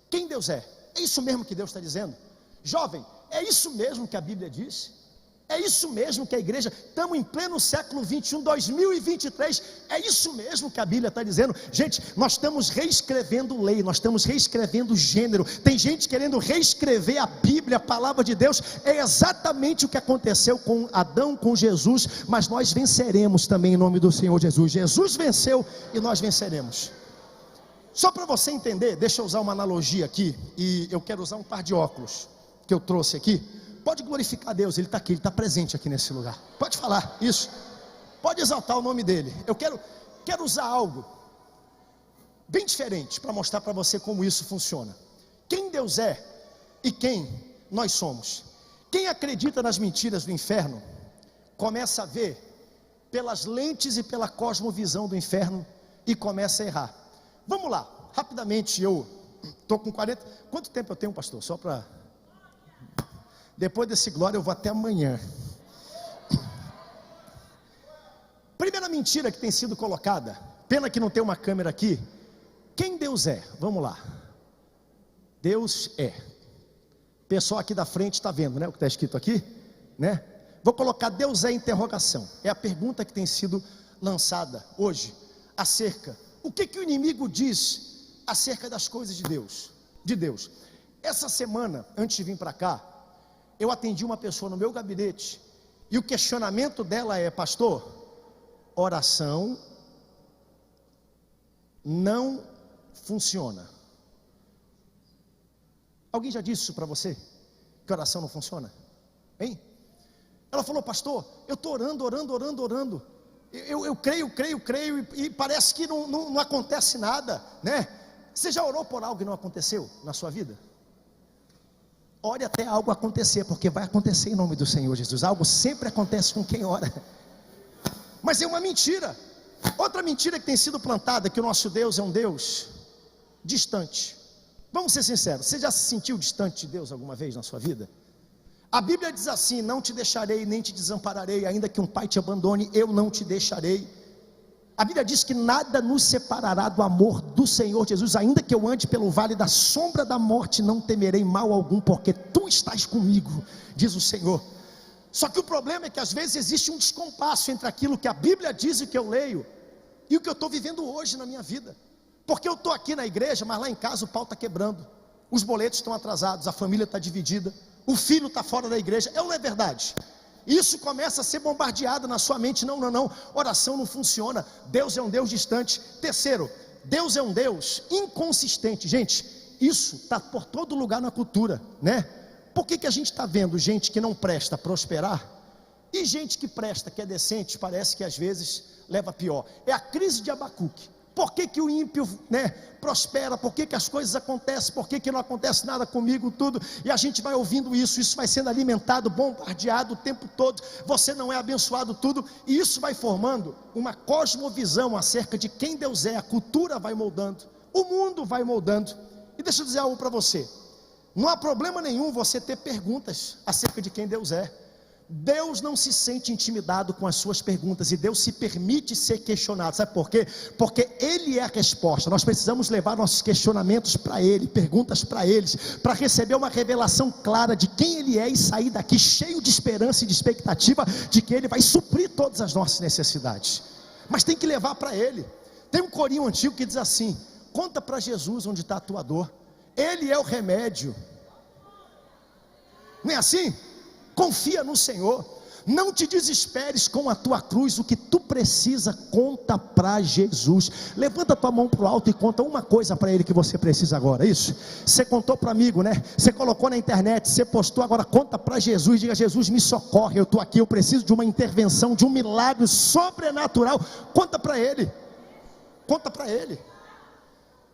Quem Deus é? É isso mesmo que Deus está dizendo? Jovem, é isso mesmo que a Bíblia diz? É isso mesmo que a igreja, estamos em pleno século 21, 2023, é isso mesmo que a Bíblia está dizendo? Gente, nós estamos reescrevendo lei, nós estamos reescrevendo gênero, tem gente querendo reescrever a Bíblia, a palavra de Deus. É exatamente o que aconteceu com Adão, com Jesus, mas nós venceremos também em nome do Senhor Jesus. Jesus venceu e nós venceremos. Só para você entender, deixa eu usar uma analogia aqui, e eu quero usar um par de óculos que eu trouxe aqui. Pode glorificar a Deus, Ele está aqui, Ele está presente aqui nesse lugar. Pode falar isso, pode exaltar o nome dEle. Eu quero usar algo bem diferente para mostrar para você como isso funciona. Quem Deus é e quem nós somos. Quem acredita nas mentiras do inferno, começa a ver pelas lentes e pela cosmovisão do inferno e começa a errar. Vamos lá, rapidamente, eu estou com 40... Quanto tempo eu tenho, pastor? Só para... Depois desse glória eu vou até amanhã. Primeira mentira que tem sido colocada, pena que não tem uma câmera aqui. Quem Deus é? Vamos lá. Deus é. O pessoal aqui da frente está vendo, né? O que está escrito aqui, né? Vou colocar Deus é interrogação. É a pergunta que tem sido lançada hoje acerca. O que o inimigo diz acerca das coisas de Deus? De Deus. Essa semana, antes de vir para cá, eu atendi uma pessoa no meu gabinete e o questionamento dela é: pastor, oração não funciona. Alguém já disse isso para você? Que oração não funciona? Hein? Ela falou: pastor, eu estou orando. Eu creio e parece que não acontece nada, né? Você já orou por algo que não aconteceu na sua vida? Ore até algo acontecer, porque vai acontecer em nome do Senhor Jesus. Algo sempre acontece com quem ora. Mas é uma mentira. Outra mentira que tem sido plantada, que o nosso Deus é um Deus distante. Vamos ser sinceros, você já se sentiu distante de Deus alguma vez na sua vida? A Bíblia diz assim: não te deixarei nem te desampararei, ainda que um pai te abandone, eu não te deixarei. A Bíblia diz que nada nos separará do amor do Senhor Jesus. Ainda que eu ande pelo vale da sombra da morte, não temerei mal algum, porque tu estás comigo, diz o Senhor. Só que o problema é que às vezes existe um descompasso entre aquilo que a Bíblia diz e que eu leio, e o que eu estou vivendo hoje na minha vida. Porque eu estou aqui na igreja, mas lá em casa o pau está quebrando, os boletos estão atrasados, a família está dividida, o filho está fora da igreja. Não é verdade? Isso começa a ser bombardeado na sua mente. Não, oração não funciona, Deus é um Deus distante. Terceiro, Deus é um Deus inconsistente. Gente, isso está por todo lugar na cultura, né? Por que a gente está vendo gente que não presta prosperar, e gente que presta, que é decente, parece que às vezes leva pior? É a crise de Abacuque. Por que o ímpio, né, prospera? Por que as coisas acontecem? Por que não acontece nada comigo, tudo? E a gente vai ouvindo isso vai sendo alimentado, bombardeado o tempo todo. Você não é abençoado, tudo. E isso vai formando uma cosmovisão acerca de quem Deus é. A cultura vai moldando, o mundo vai moldando. E deixa eu dizer algo para você: não há problema nenhum você ter perguntas acerca de quem Deus é. Deus não se sente intimidado com as suas perguntas, e Deus se permite ser questionado. Sabe por quê? Porque Ele é a resposta. Nós precisamos levar nossos questionamentos para Ele, perguntas para Ele, para receber uma revelação clara de quem Ele é e sair daqui cheio de esperança e de expectativa de que Ele vai suprir todas as nossas necessidades. Mas tem que levar para Ele. Tem um corinho antigo que diz assim: conta para Jesus onde está a tua dor, Ele é o remédio. Não é assim? Confia no Senhor, não te desesperes com a tua cruz. O que tu precisa, conta para Jesus. Levanta tua mão para o alto e conta uma coisa para Ele que você precisa agora. Isso, você contou para amigo, né? Você colocou na internet, você postou, agora conta para Jesus. Diga: Jesus, me socorre, eu estou aqui, eu preciso de uma intervenção, de um milagre sobrenatural. Conta para Ele, conta para Ele.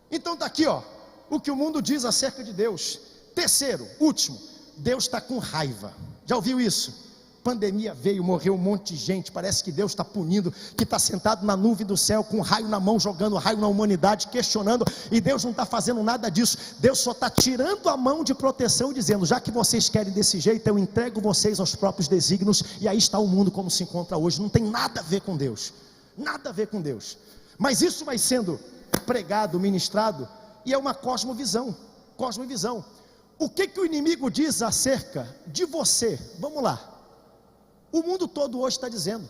Então está aqui, ó, o que o mundo diz acerca de Deus. Terceiro, último, Deus está com raiva. Já ouviu isso? Pandemia veio, morreu um monte de gente, parece que Deus está punindo, que está sentado na nuvem do céu, com um raio na mão, jogando raio na humanidade, questionando, e Deus não está fazendo nada disso. Deus só está tirando a mão de proteção e dizendo: já que vocês querem desse jeito, eu entrego vocês aos próprios desígnios. E aí está o mundo como se encontra hoje. Não tem nada a ver com Deus, nada a ver com Deus. Mas isso vai sendo pregado, ministrado, e é uma cosmovisão. O que o inimigo diz acerca de você? Vamos lá. O mundo todo hoje está dizendo: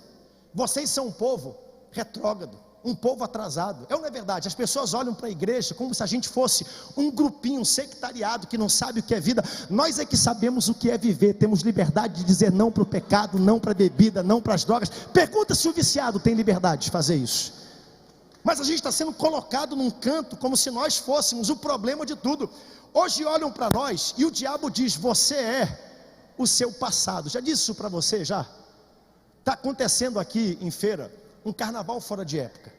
vocês são um povo retrógrado, um povo atrasado. Não é verdade? As pessoas olham para a igreja como se a gente fosse um grupinho, um sectariado que não sabe o que é vida. Nós é que sabemos o que é viver. Temos liberdade de dizer não para o pecado, não para a bebida, não para as drogas. Pergunta se o viciado tem liberdade de fazer isso. Mas a gente está sendo colocado num canto como se nós fôssemos o problema de tudo. Hoje olham para nós e o diabo diz: você é o seu passado. Já disse isso para você? Já? Está acontecendo aqui em Feira um carnaval fora de época,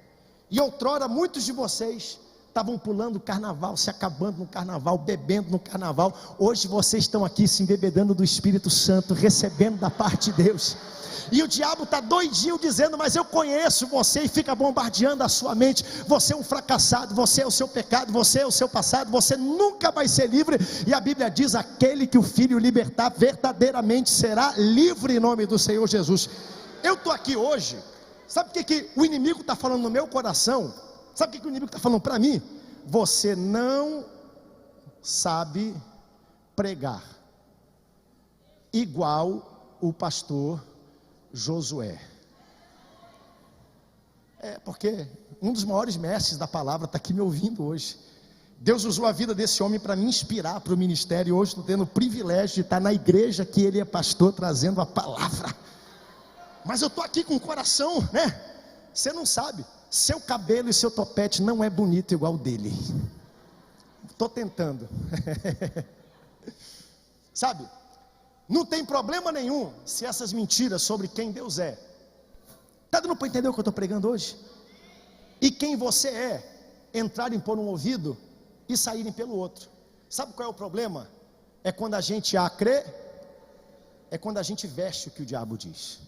e outrora muitos de vocês estavam pulando o carnaval, se acabando no carnaval, bebendo no carnaval. Hoje vocês estão aqui se embebedando do Espírito Santo, recebendo da parte de Deus. E o diabo está doidinho dizendo: mas eu conheço você, e fica bombardeando a sua mente. Você é um fracassado, você é o seu pecado, você é o seu passado, você nunca vai ser livre. E a Bíblia diz: aquele que o Filho libertar verdadeiramente será livre, em nome do Senhor Jesus. Eu estou aqui hoje, sabe o que o inimigo está falando no meu coração? Sabe o que o inimigo está falando para mim? Você não sabe pregar igual o pastor Josué. Porque um dos maiores mestres da palavra está aqui me ouvindo hoje. Deus usou a vida desse homem para me inspirar para o ministério. E hoje estou tendo o privilégio de estar na igreja que ele é pastor, trazendo a palavra. Mas eu estou aqui com o coração, né? Você não sabe, seu cabelo e seu topete não é bonito igual o dele. Estou tentando. Sabe? Não tem problema nenhum se essas mentiras sobre quem Deus é. Está dando para entender o que eu estou pregando hoje? E quem você é, entrarem por um ouvido e saírem pelo outro. Sabe qual é o problema? É quando a gente crê, é quando a gente veste o que o diabo diz.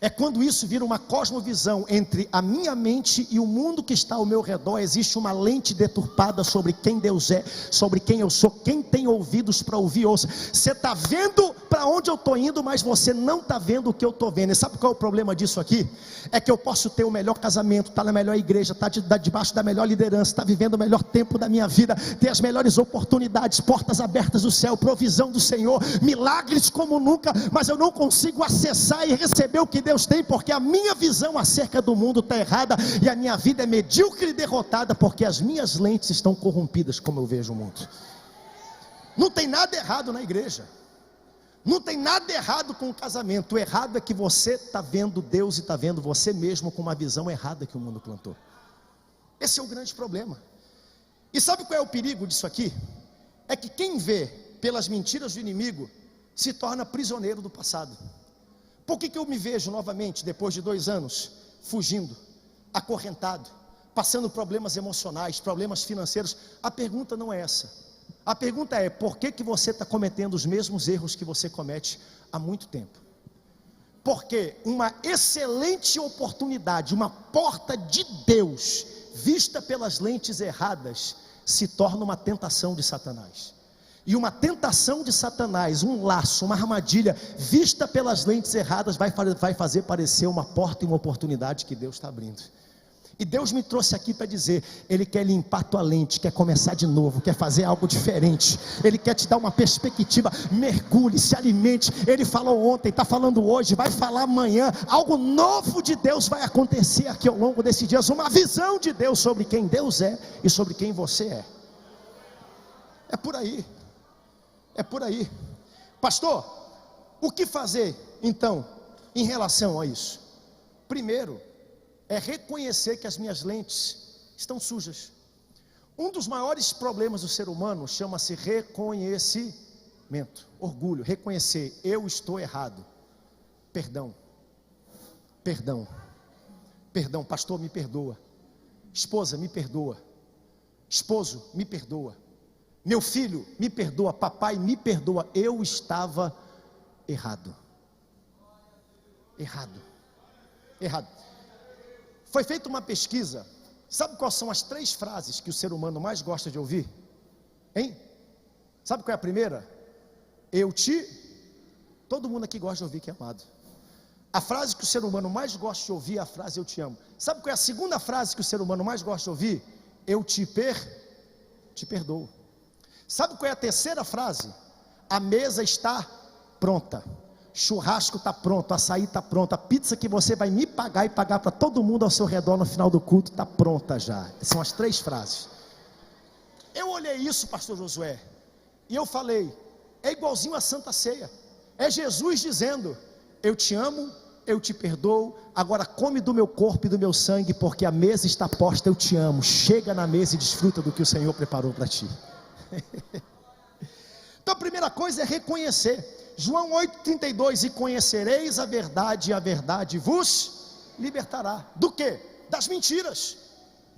É quando isso vira uma cosmovisão entre a minha mente e o mundo que está ao meu redor. Existe uma lente deturpada sobre quem Deus é, sobre quem eu sou. Quem tem ouvidos para ouvir, ouça. Você está vendo para onde eu estou indo, mas você não está vendo o que eu estou vendo. E sabe qual é o problema disso aqui? É que eu posso ter o melhor casamento, estar na melhor igreja, estar debaixo da melhor liderança, estar vivendo o melhor tempo da minha vida, ter as melhores oportunidades, portas abertas do céu, provisão do Senhor, milagres como nunca, mas eu não consigo acessar e receber o que Deus tem, porque a minha visão acerca do mundo está errada, e a minha vida é medíocre e derrotada, porque as minhas lentes estão corrompidas como eu vejo o mundo. Não tem nada errado na igreja, não tem nada errado com o casamento. O errado é que você está vendo Deus e está vendo você mesmo com uma visão errada que o mundo plantou. Esse é o grande problema. E sabe qual é o perigo disso aqui? É que quem vê pelas mentiras do inimigo se torna prisioneiro do passado. Por que eu me vejo novamente, depois de 2 anos, fugindo, acorrentado, passando problemas emocionais, problemas financeiros? A pergunta não é essa. A pergunta é: por que você está cometendo os mesmos erros que você comete há muito tempo? Porque uma excelente oportunidade, uma porta de Deus, vista pelas lentes erradas, se torna uma tentação de Satanás. E uma tentação de Satanás, um laço, uma armadilha, vista pelas lentes erradas, vai fazer parecer uma porta e uma oportunidade que Deus está abrindo. E Deus me trouxe aqui para dizer: Ele quer limpar tua lente, quer começar de novo, quer fazer algo diferente. Ele quer te dar uma perspectiva. Mergulhe, se alimente. Ele falou ontem, está falando hoje, vai falar amanhã. Algo novo de Deus vai acontecer aqui ao longo desses dias. Uma visão de Deus sobre quem Deus é e sobre quem você é. É por aí. É por aí. Pastor, o que fazer então em relação a isso? Primeiro, é reconhecer que as minhas lentes estão sujas. Um dos maiores problemas do ser humano chama-se reconhecimento, orgulho. Reconhecer: eu estou errado. Perdão, pastor, me perdoa. Esposa, me perdoa. Esposo, me perdoa. Meu filho, me perdoa. Papai, me perdoa. Eu estava errado. Foi feita uma pesquisa. Sabe quais são as 3 frases que o ser humano mais gosta de ouvir? Hein? Sabe qual é a primeira? Todo mundo aqui gosta de ouvir que é amado. A frase que o ser humano mais gosta de ouvir é a frase: eu te amo. Sabe qual é a segunda frase que o ser humano mais gosta de ouvir? Eu te perdoo. Sabe qual é a terceira frase? A mesa está pronta. Churrasco está pronto, açaí está pronto, a pizza que você vai me pagar e pagar para todo mundo ao seu redor no final do culto está pronta já. São as 3 frases. Eu olhei isso, pastor Josué, e eu falei: é igualzinho a Santa Ceia. É Jesus dizendo: eu te amo, eu te perdoo, agora come do meu corpo e do meu sangue, porque a mesa está posta, eu te amo. Chega na mesa e desfruta do que o Senhor preparou para ti. Então a primeira coisa é reconhecer. João 8,32: e conhecereis a verdade, e a verdade vos libertará. Do quê? Das mentiras.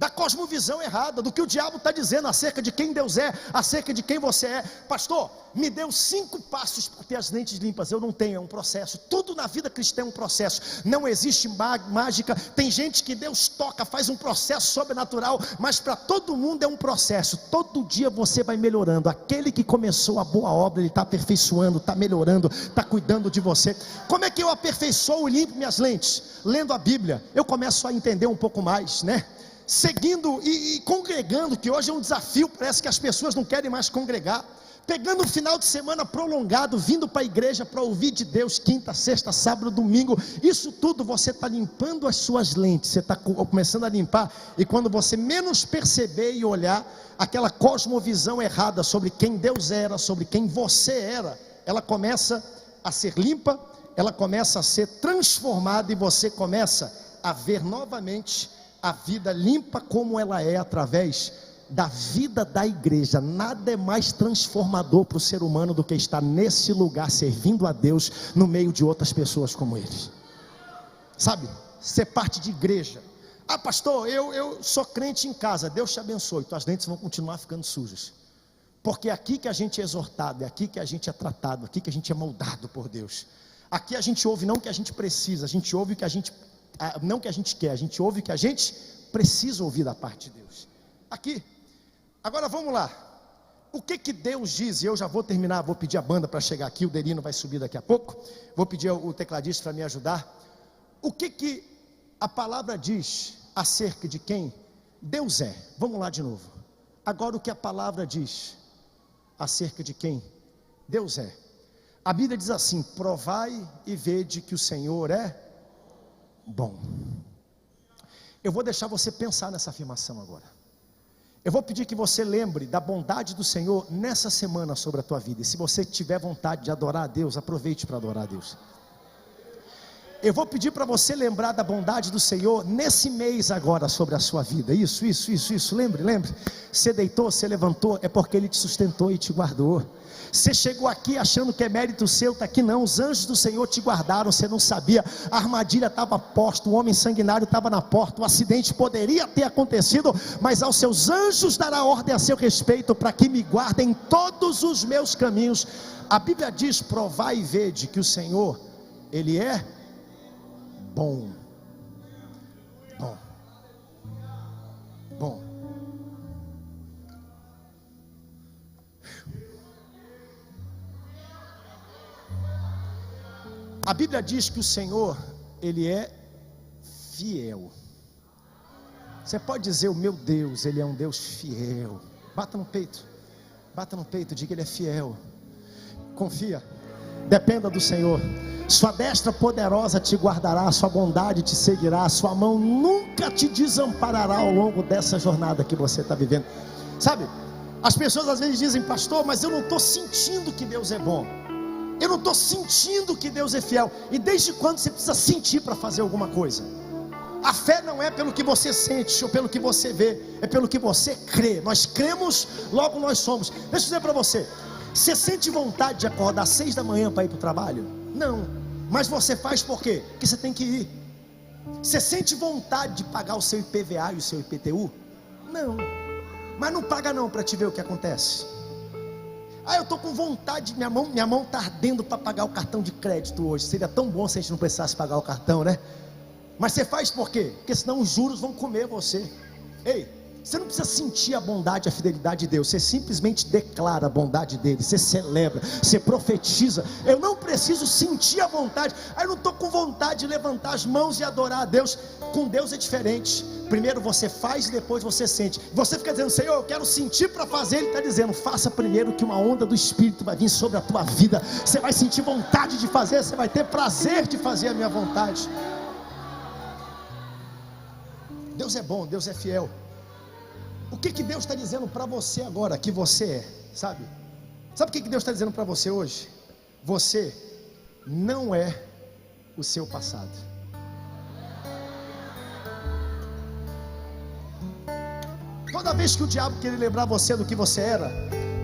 da cosmovisão errada, do que o diabo está dizendo acerca de quem Deus é, acerca de quem você é. Pastor, me deu 5 passos para ter as lentes limpas. Eu não tenho, é um processo. Tudo na vida cristã é um processo. Não existe mágica. Tem gente que Deus toca, faz um processo sobrenatural, mas para todo mundo é um processo. Todo dia você vai melhorando. Aquele que começou a boa obra, ele está aperfeiçoando, está melhorando, está cuidando de você. Como é que eu aperfeiçoo e limpo minhas lentes? Lendo a Bíblia. Eu começo a entender um pouco mais, né? Seguindo e congregando, que hoje é um desafio, parece que as pessoas não querem mais congregar, pegando um final de semana prolongado, vindo para a igreja para ouvir de Deus, quinta, sexta, sábado, domingo, isso tudo você está limpando as suas lentes, você está começando a limpar, e quando você menos perceber e olhar, aquela cosmovisão errada sobre quem Deus era, sobre quem você era, ela começa a ser limpa, ela começa a ser transformada, e você começa a ver novamente a vida limpa como ela é, através da vida da igreja. Nada é mais transformador para o ser humano do que estar nesse lugar, servindo a Deus, no meio de outras pessoas como ele. Sabe, ser parte de igreja. Ah, pastor, eu sou crente em casa. Deus te abençoe, tuas lentes vão continuar ficando sujas, porque é aqui que a gente é exortado, é aqui que a gente é tratado, é aqui que a gente é moldado por Deus. Aqui a gente ouve não o que a gente precisa, a gente ouve o que a gente não que a gente quer, a gente ouve o que a gente precisa ouvir da parte de Deus. Aqui, agora vamos lá. O que Deus diz? E eu já vou terminar, vou pedir a banda para chegar aqui, o Derino vai subir daqui a pouco, vou pedir o tecladista para me ajudar. O que a palavra diz acerca de quem Deus é? Vamos lá de novo. Agora, o que a palavra diz acerca de quem Deus é? A Bíblia diz assim: provai e vede que o Senhor é bom. Eu vou deixar você pensar nessa afirmação agora. Eu vou pedir que você lembre da bondade do Senhor nessa semana sobre a tua vida. E se você tiver vontade de adorar a Deus, aproveite para adorar a Deus. Eu vou pedir para você lembrar da bondade do Senhor nesse mês agora sobre a sua vida. Isso. Lembre. Você deitou, você levantou, é porque Ele te sustentou e te guardou. Você chegou aqui achando que é mérito seu, está aqui não. Os anjos do Senhor te guardaram, você não sabia. A armadilha estava posta, o homem sanguinário estava na porta. O acidente poderia ter acontecido, mas aos seus anjos dará ordem a seu respeito, para que me guardem em todos os meus caminhos. A Bíblia diz: provai e vede que o Senhor, Ele é bom. A Bíblia diz que o Senhor, Ele é fiel. Você pode dizer: o meu Deus, Ele é um Deus fiel. Bata no peito, diga: Ele é fiel. Confia, dependa do Senhor. Sua destra poderosa te guardará, sua bondade te seguirá, sua mão nunca te desamparará ao longo dessa jornada que você está vivendo. Sabe, as pessoas às vezes dizem: pastor, mas eu não estou sentindo que Deus é bom, eu não estou sentindo que Deus é fiel. E desde quando você precisa sentir para fazer alguma coisa? A fé não é pelo que você sente ou pelo que você vê, é pelo que você crê. Nós cremos, logo nós somos. Deixa eu dizer para você: você sente vontade de acordar às 6 da manhã para ir para o trabalho? Não, mas você faz por quê? Porque você tem que ir. Você sente vontade de pagar o seu IPVA e o seu IPTU? Não, mas não paga não, para te ver o que acontece. Ah, eu estou com vontade, minha mão está ardendo para pagar o cartão de crédito hoje. Seria tão bom se a gente não precisasse pagar o cartão, né? Mas você faz por quê? Porque senão os juros vão comer você. Ei, você não precisa sentir a bondade, a fidelidade de Deus. Você simplesmente declara a bondade dele. Você celebra, você profetiza. Eu não preciso sentir a vontade. Eu não estou com vontade de levantar as mãos e adorar a Deus. Com Deus é diferente. Primeiro você faz e depois você sente. Você fica dizendo: Senhor, eu quero sentir para fazer. Ele está dizendo: faça primeiro, que uma onda do Espírito vai vir sobre a tua vida. Você vai sentir vontade de fazer, você vai ter prazer de fazer a minha vontade. Deus é bom, Deus é fiel. O que Deus está dizendo para você agora que você é? Sabe o que Deus está dizendo para você hoje? Você não é o seu passado. Toda vez que o diabo quer lembrar você do que você era,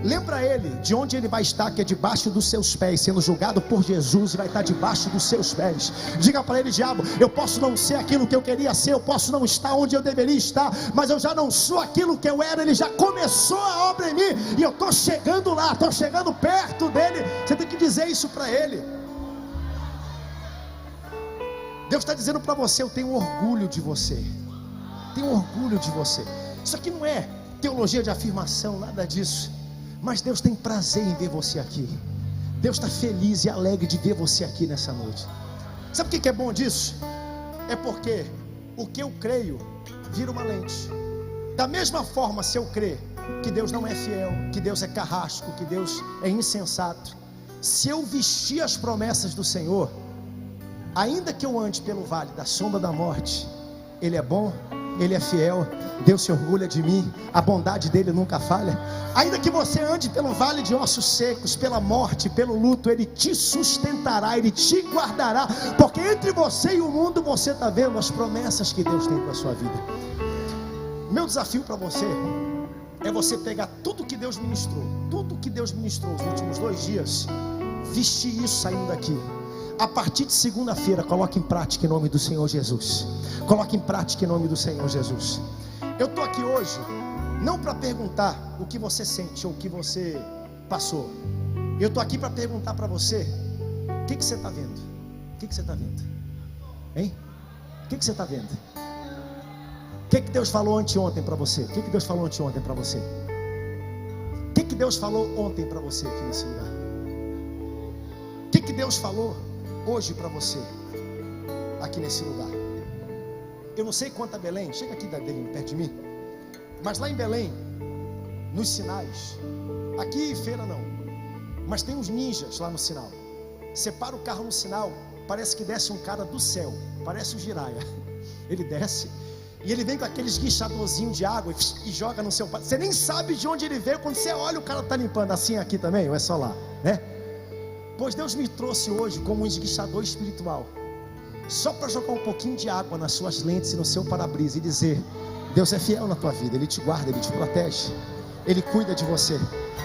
Lembra ele de onde ele vai estar, que é debaixo dos seus pés, sendo julgado por Jesus, e vai estar debaixo dos seus pés. Diga para ele: diabo, eu posso não ser aquilo que eu queria ser, eu posso não estar onde eu deveria estar, mas eu já não sou aquilo que eu era. Ele já começou a obra em mim, e eu estou chegando lá, estou chegando perto dele. Você tem que dizer isso para ele. Deus está dizendo para você: eu tenho orgulho de você, tenho orgulho de você. Isso aqui não é teologia de afirmação, nada disso. Mas Deus tem prazer em ver você aqui. Deus está feliz e alegre de ver você aqui nessa noite. Sabe o que é bom disso? É porque o que eu creio vira uma lente. Da mesma forma, se eu crer que Deus não é fiel, que Deus é carrasco, que Deus é insensato, se eu vestir as promessas do Senhor, ainda que eu ande pelo vale da sombra da morte, Ele é bom, Ele é fiel, Deus se orgulha de mim, a bondade dele nunca falha. Ainda que você ande pelo vale de ossos secos, pela morte, pelo luto, Ele te sustentará, Ele te guardará, porque entre você e o mundo você está vendo as promessas que Deus tem para a sua vida. Meu desafio para você é você pegar tudo que Deus ministrou, tudo que Deus ministrou nos últimos 2 dias, vestir isso saindo daqui. A partir de segunda-feira, coloque em prática em nome do Senhor Jesus. Coloque em prática em nome do Senhor Jesus. Eu estou aqui hoje não para perguntar o que você sente ou o que você passou. Eu estou aqui para perguntar para você: o que você está vendo? O que você está vendo? Hein? O que você está vendo? O que Deus falou anteontem para você? O que Deus falou anteontem para você? O que Deus falou ontem para você aqui nesse lugar? O que Deus falou hoje para você aqui nesse lugar? Eu não sei quanto a Belém, chega aqui Belém, perto de mim, mas lá em Belém, nos sinais, aqui em feira não, mas tem uns ninjas lá no sinal. Você para o carro no sinal, parece que desce um cara do céu, parece o Jiraya. Ele desce e ele vem com aqueles guichadorzinhos de água e joga no seu... Você nem sabe de onde ele veio, quando você olha o cara está limpando. Assim aqui também, ou é só lá, né? Pois Deus me trouxe hoje como um esguichador espiritual, só para jogar um pouquinho de água nas suas lentes e no seu para-brisa e dizer: Deus é fiel na tua vida, Ele te guarda, Ele te protege, Ele cuida de você,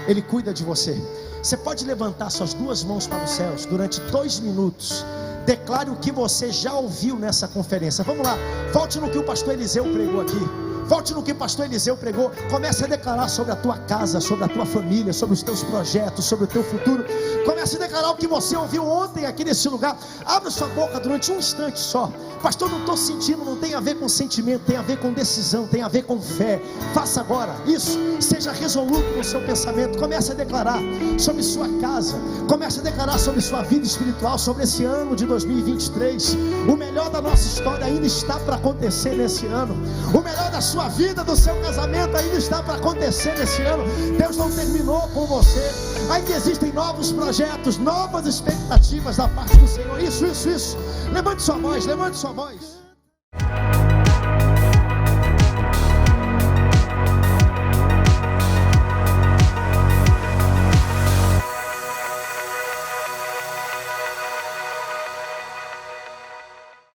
Ele cuida de você. Você pode levantar suas 2 mãos para os céus durante 2 minutos. Declare o que você já ouviu nessa conferência. Vamos lá, volte no que o pastor Eliseu pregou aqui. Volte no que o pastor Eliseu pregou. Comece a declarar sobre a tua casa, sobre a tua família, sobre os teus projetos, sobre o teu futuro. Comece a declarar o que você ouviu ontem aqui nesse lugar. Abra sua boca durante um instante só. Pastor, não estou sentindo. Não tem a ver com sentimento, tem a ver com decisão, tem a ver com fé. Faça agora isso. Seja resoluto no seu pensamento. Comece a declarar sobre sua casa. Comece a declarar sobre sua vida espiritual, sobre esse ano de 2023. O melhor da nossa história ainda está para acontecer nesse ano. O melhor da sua vida, do seu casamento ainda está para acontecer nesse ano. Deus não terminou com você. Ainda existem novos projetos, novas expectativas da parte do Senhor. Isso. Levante sua voz, levante sua voz.